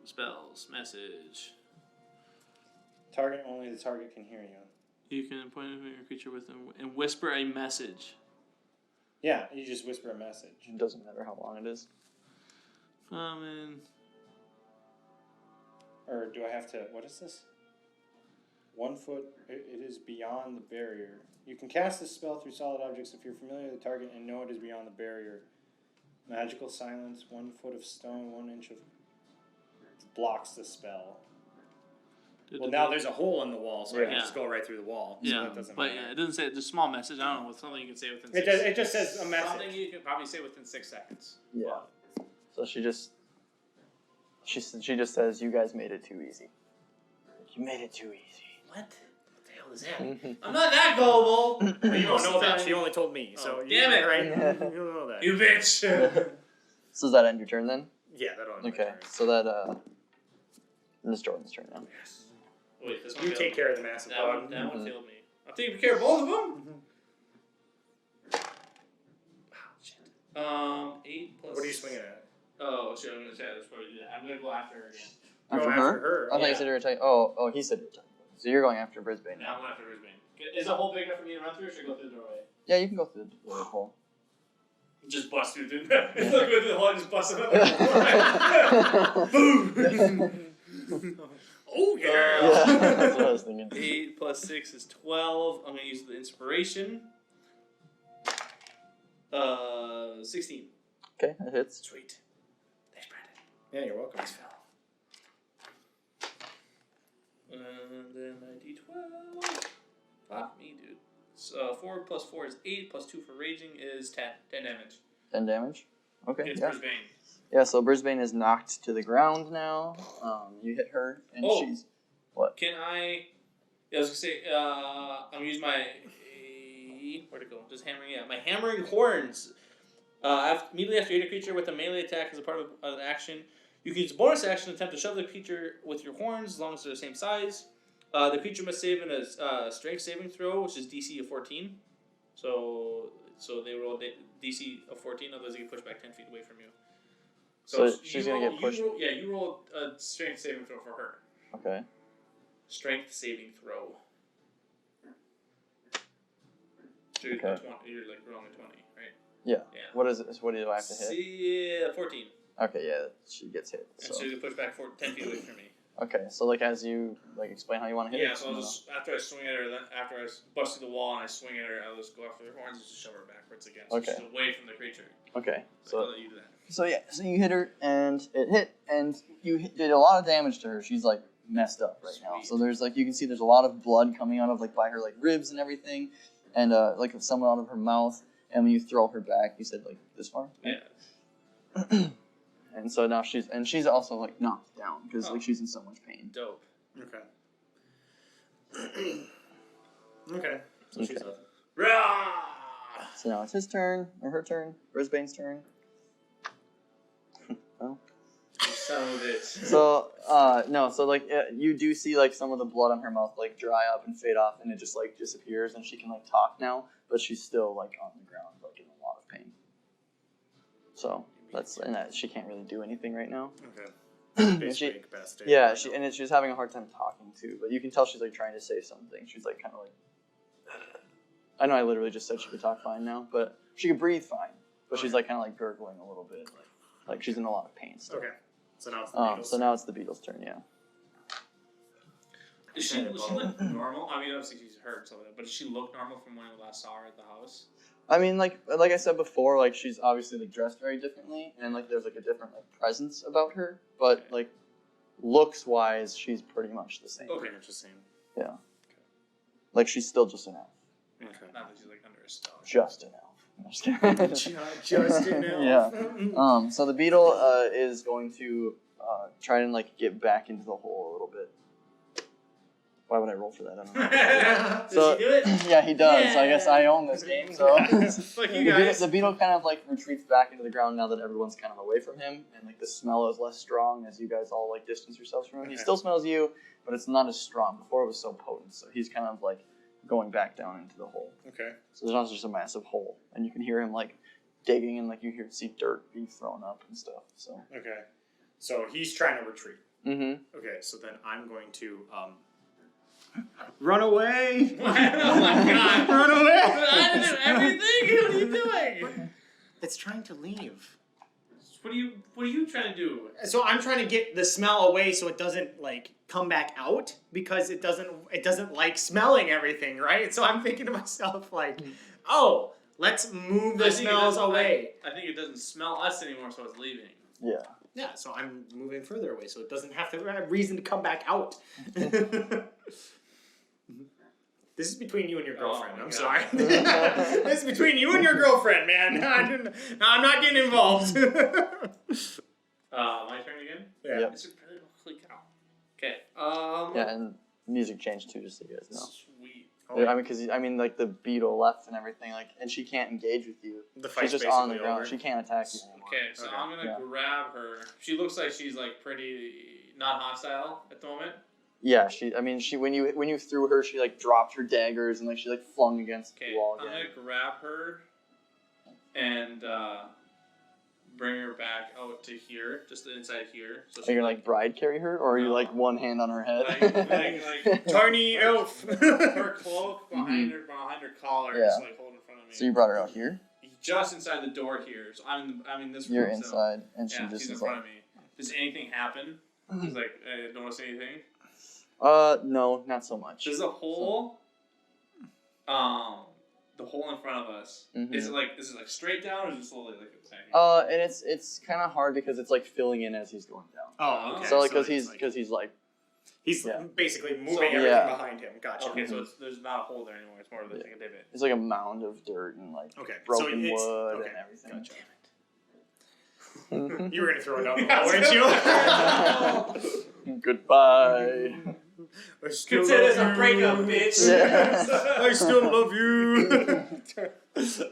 Spells message. Target only the target can hear you. You can point at your creature with them and whisper a message. Yeah, you just whisper a message. It doesn't matter how long it is. Or do I have to? What is this? 1 foot. It is beyond the barrier. You can cast this spell through solid objects if you're familiar with the target and know it is beyond the barrier. Magical silence. 1 foot of stone. 1 inch of blocks the spell. Well, now there's a hole in the wall, so I can just go right through the wall. So Yeah, that doesn't but matter. yeah, it doesn't say. It's a small message. I don't know. It's something you can say within. It just says a message. Something you can probably say within 6 seconds. Yeah. So she just says, "You guys made it too easy. You made it too easy." What the hell does that mean? I'm not that gullible. You don't know that. She only told me. So damn it. Right? You don't know that. You bitch. So does that end your turn then? Yeah, that'll end my Okay. turn. So that this is Jordan's turn now. Wait, this one You failed. take care of the massive bug. That one failed me. I'm taking care of both of them. Mm-hmm. 8 plus. What are you swinging at? Oh, shit! I'm gonna say that's probably that. I'm gonna go after her again. After Go her? after her. I thought you said you were attacking. Oh, he said you were attacking. So you're going after Brisbane. Now I'm going after Brisbane. Is the hole big enough for me to run through, or should I go through the doorway? Yeah, you can go through the hole. Just bust through the. It's like going through the hole and just bust it up. Boom! Oh yeah! Yeah, that's what I was thinking. 8 plus 6 is 12. I'm gonna use the inspiration. 16. Okay, that hits. Sweet. Thanks, Brandon. Yeah, you're welcome. Nice fell. And then my d12. Fuck me, dude. So 4 plus 4 is 8, plus 2 for raging is 10. 10 damage. 10 damage. Okay. It's Yeah. Brisbane. Yeah. So Brisbane is knocked to the ground now. You hit her, and she's what? Can I? Yeah, I was gonna say. I'm gonna use my. Where'd it go? Just hammering. Yeah, my hammering horns. Immediately after you hit a creature with a melee attack as a part of an action, you can use a bonus action to attempt to shove the creature with your horns as long as they're the same size. The creature must save in a strength saving throw, which is DC of 14. So they roll DC of 14, otherwise they get pushed back 10 feet away from you. So she's gonna get pushed. You roll a strength saving throw for her. Okay. strength saving throw. So you're, Okay. you're like rolling a 20, right? Yeah. Yeah. What is it? What do I have to hit? See, 14. Okay, yeah, she gets hit. And so you push back 10 feet away from me. Okay, so like as you like explain how you want to hit it. Yeah, so I'll just after I swing at her, then after I bust through the wall and I swing at her, I'll just go after her horns and just shove her backwards again. So Okay. she's away from the creature. Okay, So I'll let you do that. So yeah, so you hit her and it hit and you did a lot of damage to her. She's like messed up right now. Sweet. So there's like you can see there's a lot of blood coming out of like by her like ribs and everything, and like some out of her mouth. And when you throw her back, you said like this far. Yeah. And so now she's also like knocked down because like she's in so much pain. Dope. Okay. Okay. So she's up. Rah! So now it's his turn or her turn, Brisbane's turn. Well. Son of a bitch. So no, so like you do see like some of the blood on her mouth like dry up and fade off, and it just like disappears, and she can like talk now, but she's still like on the ground like in a lot of pain. So she can't really do anything right now. Okay. Basically incapacitated. Yeah, she's having a hard time talking too, but you can tell she's like trying to say something. She's like kind of like. I know I literally just said she could talk fine now, but she could breathe fine. But she's like kind of like gurgling a little bit, like she's in a lot of pain still. Okay. So now it's the Beatles. So now it's the Beatles' turn, yeah. Does she look normal? I mean, obviously she's hurt, so but does she look normal from when we last saw her at the house? I mean, like I said before, like she's obviously like dressed very differently, and like there's like a different like presence about her. But like looks wise, she's pretty much the same. Okay, pretty much the same. Yeah. Okay. Like she's still just an elf. Okay. Not that she's like under a stone. Just an elf. I'm just kidding. Just an elf. Yeah. So the beetle is going to try and like get back into the hole a little bit. Why would I roll for that? I don't know. Does he do it? Yeah, he does. Yeah. So I guess I own this game. So Fuck you guys. The beetle kind of like retreats back into the ground now that everyone's kind of away from him, and like the smell is less strong as you guys all like distance yourselves from him. He still smells you, but it's not as strong. Before it was so potent, so he's kind of like going back down into the hole. Okay. So there's not just a massive hole, and you can hear him like digging, and like you see dirt being thrown up and stuff. So. Okay. So he's trying to retreat. Mm-hmm. Okay. So then I'm going to run away. Oh my god! Run away! I did everything. What are you doing? It's trying to leave. What are you trying to do? So I'm trying to get the smell away so it doesn't like come back out because it doesn't like smelling everything, right? So I'm thinking to myself like, oh, let's move the smells away. I think it doesn't smell us anymore, so it's leaving. Yeah. Yeah, so I'm moving further away so it doesn't have to have reason to come back out. This is between you and your girlfriend. I'm sorry. This is between you and your girlfriend, man. I'm not getting involved. My turn again? Yeah. Yep. This is pretty holy cow. Okay. Yeah, and music changed too, just so you guys know. Sweet. Yeah, I mean, because like the beetle left and everything, like, and she can't engage with you. The fight's She's just on the basically ground. over. She can't attack you anymore. Okay, so I'm gonna grab her. She looks like she's like pretty not hostile at the moment. Yeah, when you threw her, she like dropped her daggers and like she like flung against the wall I'm again. gonna grab her and bring her back out to here, just inside here. So Are you gonna like bride carry her, or are you No. like one hand on her head? like Tiny elf. her cloak behind her collar, Yeah. just like holding in front of me. So you brought her out here. Just inside the door here. So I'm in this room. You're so- inside, and she Yeah, just she's in is front like. of me. Does anything happen? He's like, I don't want to say anything. No, not so much. There's a hole. The hole in front of us. Mhm. Is it like straight down or is it slowly like it's hanging? And it's kind of hard because it's like filling in as he's going down. Oh, okay. So like it's because he's like. he's yeah. basically moving So- everything Yeah. behind him. Gotcha. Okay, so there's not a hole there anymore. It's more of like a divot. It's like a mound of dirt and like Okay, broken so it's, wood okay, and everything. Gotcha. Mhm. You were gonna throw it down the hole, weren't you? Goodbye. I still Consider love this a you. breakup, bitch. Yeah. I still love you. So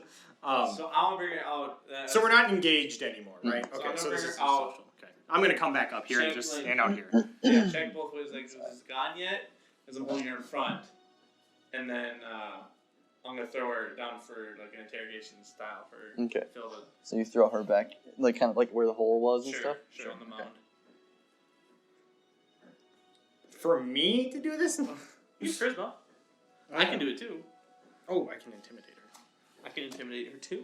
I'm gonna bring her out. So we're not engaged anymore, right? So I'm Okay, gonna so bring this her is out. social. Okay, I'm gonna come back up here and Check, just like- stand out here. Yeah, check both ways. Like, is this gone yet? As I'm holding her in front, and then I'm gonna throw her down for like an interrogation style for Okay. fill the So you throw her back, like kind of like where the hole was and sure, stuff. sure on the mound. For me to do this? Use charisma. I can do it too. Oh, I can intimidate her. I can intimidate her too.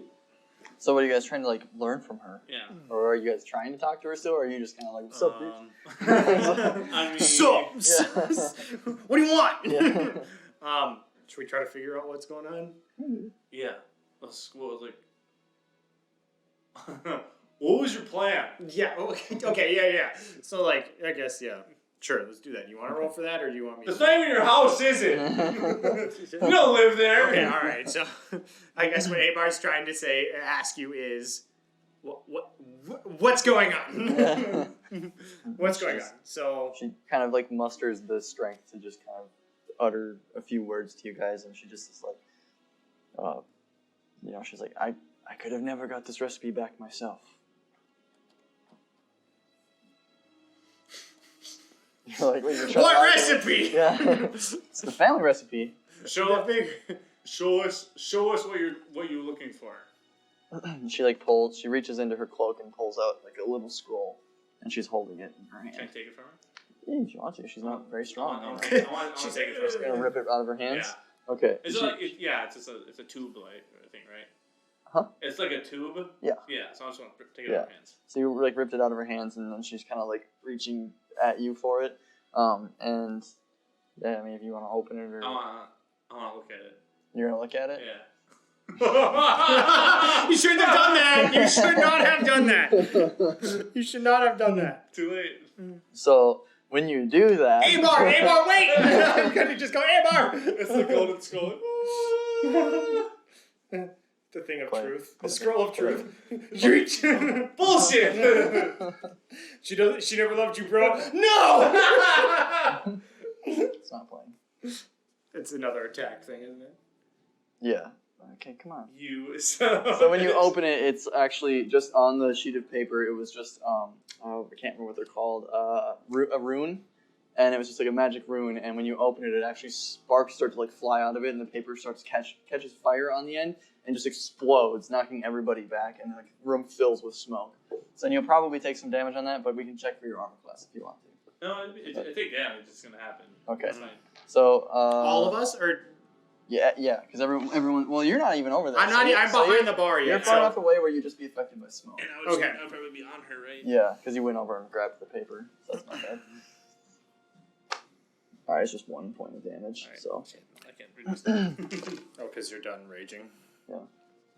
So what are you guys trying to like learn from her? Yeah. Or are you guys trying to talk to her still, or are you just kind of like, what's up, bitch? I mean, What do you want? Yeah. Should we try to figure out what's going on? Yeah. What was like? What was your plan? Yeah. Okay. Yeah. So like, I guess Sure. Let's do that. You want to roll for that, or do you want me? It's not even your house, is it? You don't live there. Okay. All right. So, I guess what Abar's trying to ask you is, what's going on? What's going on? So she kind of like musters the strength to just kind of utter a few words to you guys, and she just is like, she's like, I could have never got this recipe back myself. You're like, wait, what recipe? Yeah, it's the family recipe. Show us what you're looking for. She she reaches into her cloak and pulls out like a little scroll, and she's holding it in her hand. Can I take it from her? Yeah, if you want to. She's not very strong. I want to take it from her. She's gonna rip it out of her hands. Yeah. Okay. It's a tube light thing, right? Huh? It's like a tube. Yeah. Yeah. So I just want to take it out of her hands. So you like ripped it out of her hands, and then she's kind of like reaching at you for it. And yeah, I mean, if you want to open it or I want to look at it. You're gonna look at it. Yeah. You shouldn't have done that. You should not have done that. You should not have done that. Too late. So when you do that, Abar, wait! I'm gonna just go Abar. It's the golden skull. The thing of Quite. truth. The scroll of truth. Bullshit. She never loved you, bro. No. it's not playing. It's another attack thing, isn't it? Yeah. Okay, come on. So when you open it, it's actually just on the sheet of paper. It was just I can't remember what they're called. A rune, and it was just like a magic rune. And when you open it, actually sparks start to like fly out of it, and the paper starts catches fire on the end and just explodes, knocking everybody back, and the room fills with smoke. So you'll probably take some damage on that, but we can check for your armor class if you want to. No, I think damage is gonna happen. Okay. Right. So all of us, or yeah, because everyone. Well, you're not even over there. I'm not. I'm behind the bar yet. You're far enough away where you just be affected by smoke. And I would probably be on her, right? Yeah, because you went over and grabbed the paper, so that's not bad. All right, it's just 1 point of damage. Right. So I can't reduce that. Oh, because you're done raging. Yeah.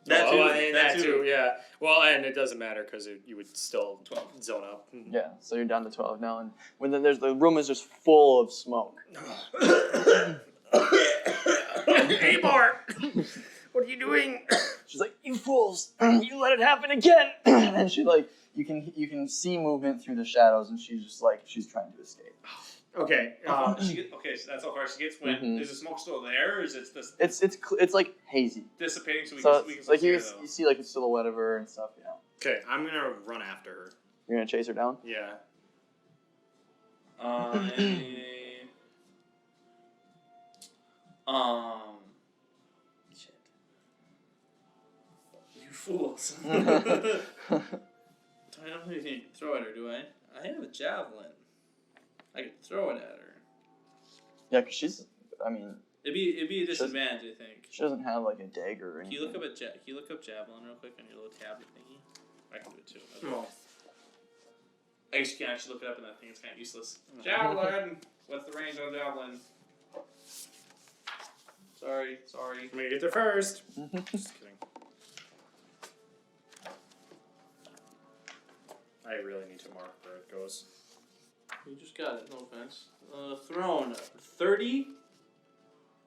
That too. Yeah. Well, and it doesn't matter because you would still 12 zone up. Yeah, so you're down to 12 now, and when the room is just full of smoke. Abar, what are you doing? She's like, "You fools! You let it happen again!" And she you can see movement through the shadows, and she's just she's trying to escape. Okay. So that's how far she gets. When is the smoke still there, or is it this? It's like hazy, dissipating, so we can like see you her, see like a silhouette of her and stuff. Yeah. Okay, I'm gonna run after her. You're gonna chase her down. Yeah. Shit. You fools. I don't have anything to throw at her, do I? I have a javelin. I could throw it at her. Yeah, because she's. I mean. It'd be a disadvantage, I think. She doesn't have like a dagger or anything. Can you look up javelin real quick on your little tablet thingy? I can do it too. Oh. I guess you can actually look it up, and that thing is kind of useless. Javelin. What's the range on javelin? Sorry. I'm gonna get there first. Just kidding. I really need to mark where it goes. You just got it. No offense. Thrown 30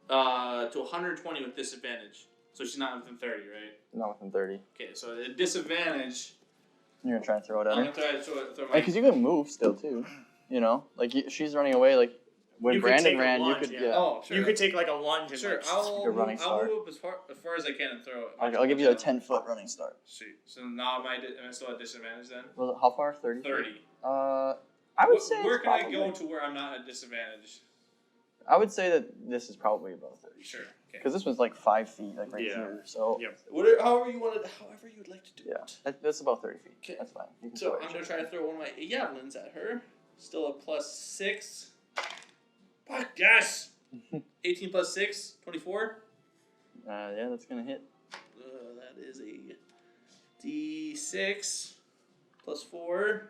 to 120 with disadvantage. So she's not within 30, right? Not within 30. Okay, so at disadvantage. You're gonna try and throw it at her. I'm gonna try to throw my. Because you can move still too. You know, she's running away. Like when You could Brandon take a ran, lunge, you could. yeah. Yeah. Oh, sure. You could take like a lunge and Sure, Like a running I'll start. move as far as I can and throw it. I'll give you a 10-foot running start. Shoot. So now am I still at disadvantage then? Well, how far? 30. 30. I would say. Where it's can I probably- go to where I'm not at disadvantage? I would say that this is probably above 30. Sure. Okay. Because this one's like 5 feet, like right Yeah. here. So Yep. However you would like to do yeah, it. that's about 30 feet. Okay. That's fine. You can So throw it. I'm gonna try to throw one of my javelins at her. Still a +6. Yes! 18 plus 6, 24. Yeah, that's gonna hit. That is a D6 plus 4.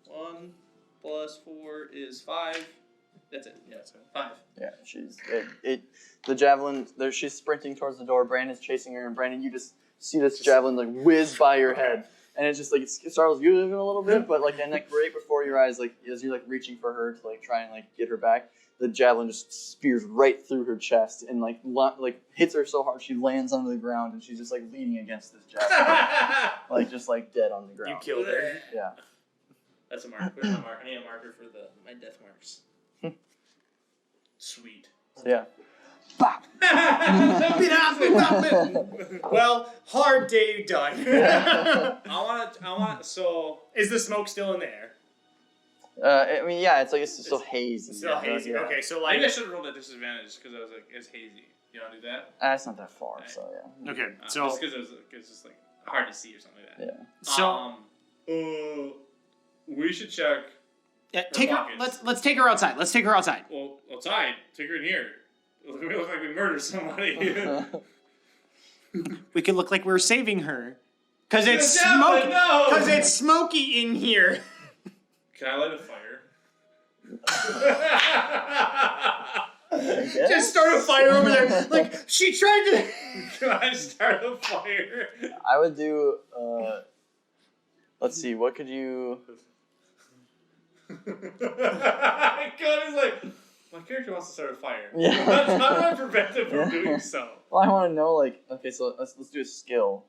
1 plus 4 is 5. That's it. Yeah, so 5. Yeah, the javelin, she's sprinting towards the door. Brandon's chasing her, and Brandon, you just see this javelin like whiz by your head. And it's just like, it startles you even a little bit, but like, and like right before your eyes, like as you're like reaching for her to like try and like get her back, the javelin just spears right through her chest and like hits her so hard she lands onto the ground and she's just like leaning against this javelin, like just like dead on the ground. You killed her. Yeah. That's a mark. Where's my mark? I need a marker for my death marks. Sweet. So yeah. Bop. Well, hard day done. I want. So is the smoke still in the air? I mean, yeah, it's like it's still hazy. It's still hazy. Yeah. Okay, so like maybe I should have rolled at disadvantage because I was like, it's hazy. You want to do that? It's not that far, so yeah. Okay, so just because it's just like hard to see or something like that. Yeah. So we should check. Yeah, take her. Let's take her outside. Let's take her outside. Well, outside. Take her in here. We look like we murdered somebody. We could look like we're saving her. Cause it's smoky. No. Cause it's smoky in here. Can I light a fire? Just start a fire over there. Like she tried to. Can I start a fire? I would do. Let's see. What could you? God is like, my character wants to start a fire. Yeah. How do I prevent him from doing so? Well, I want to know, like, okay, so let's do a skill,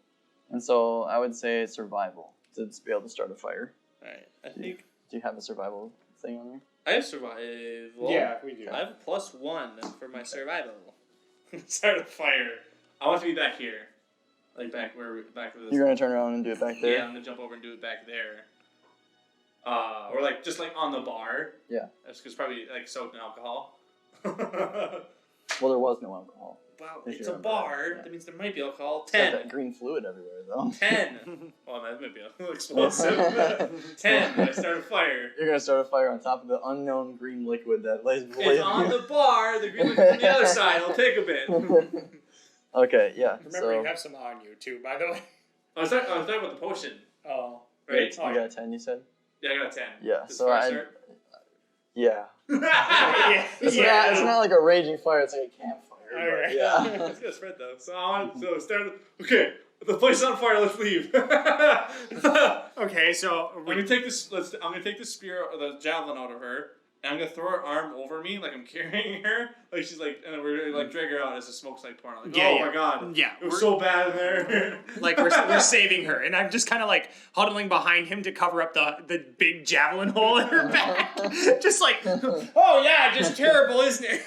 and so I would say survival to be able to start a fire. Alright, I think. Do you have a survival thing on there? I have survival. Yeah, we do. I have a +1 for my survival. Start a fire. I want to be back here, like back where this. You're gonna turn around and do it back there. Yeah, I'm gonna jump over and do it back there. Or like just like on the bar. Yeah. That's because probably like soaked in alcohol. Well, there was no alcohol. Wow, it's a bar. That means there might be alcohol. It's got 10. that green fluid everywhere, though. 10. Well, that might be a little explosive. 10. I start a fire. You're gonna start a fire on top of the unknown green liquid that lays. It's on the bar. The green liquid from the other side. It'll take a bit. Okay, yeah. Remember, you have some on you too, by the way. I was talking about the potion. Oh. Right? You got a 10, you said? Yeah, I got a 10. Yeah, Does so fire start? Yeah. Yeah. It's not like a raging fire, it's like a campfire. Alright. Yeah. It's gonna spread though. So start. Okay, the place is on fire. Let's leave. Okay, so I'm gonna take this. I'm gonna take the spear or the javelin out of her, and I'm gonna throw her arm over me like I'm carrying her, like she's like, and we're gonna like drag her out as the smoke's like pouring. Like, Yeah, my god, yeah, it was so bad in there. like we're saving her, and I'm just kind of like huddling behind him to cover up the big javelin hole in her back. Just like, oh yeah, just terrible, isn't it?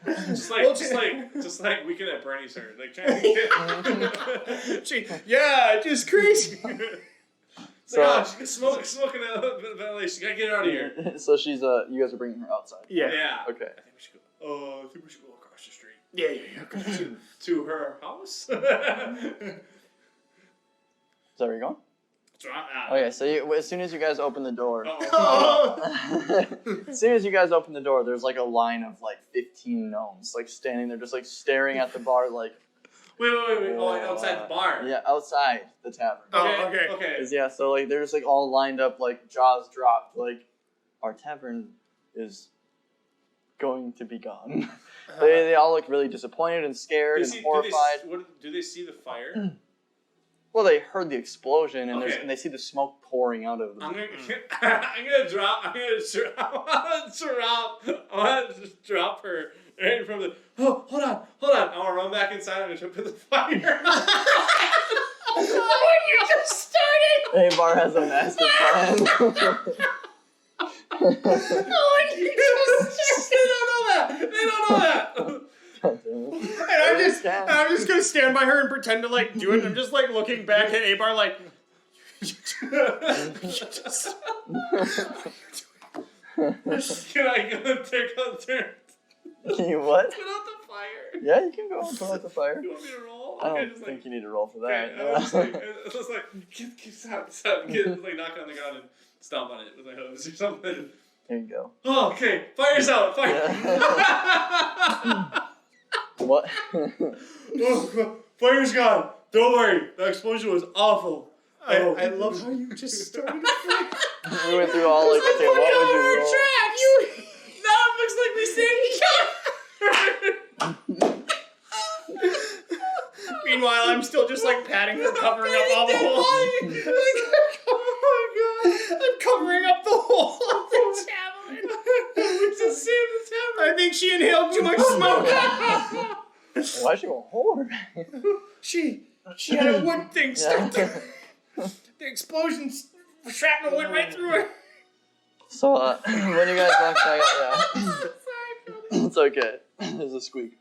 just like Weekend at Bernie's heard, like trying to get. Yeah, just crazy. So she's smoking a ventilation. Gotta get her out of here. So she's you guys are bringing her outside. Yeah. Okay. I think we should go. I think we should go across the street. Yeah. To her house. Is that where you're going? Okay, so as soon as you guys open the door, as soon as you guys open the door, there's like a line of like 15 gnomes, like standing there, just like staring at the bar, like. Wait. Oh, like outside the bar. Yeah, outside the tavern. Okay. Yeah, so like they're just like all lined up, like jaws dropped, like our tavern is going to be gone. They all look really disappointed and scared and horrified. Do they see the fire? Well, they heard the explosion and they see the smoke pouring out of them. I'm gonna drop her right in front of the. Oh, hold on! I want to run back inside and jump in the fire. What you just started? Abar has a master plan. They don't know that. And I'm just gonna stand by her and pretend to like do it. I'm just like looking back at Abar like. Can I go take out there? Can you what? Put out the fire. Yeah, you can go and put out the fire. You want me to roll? I don't think you need to roll for that. Okay, I was just like, stop, get, like knock on the ground and stomp on it with my hose or something. There you go. Oh, okay. Fire's out. Fire. Yeah. What? Oh, fire's gone. Don't worry. That explosion was awful. I love how you just started. We went through all like, okay, what would you roll? Now it looks like we standing. Meanwhile, I'm still just like patting her, covering up all the holes. Oh my god! I'm covering up the hole of the javelin. I think she inhaled too much smoke. Why'd she go hold her? She had a wood thing stuck there. The explosion shrapnel went right through her. So when you guys knocked back out, yeah. It's okay. There's a squeak.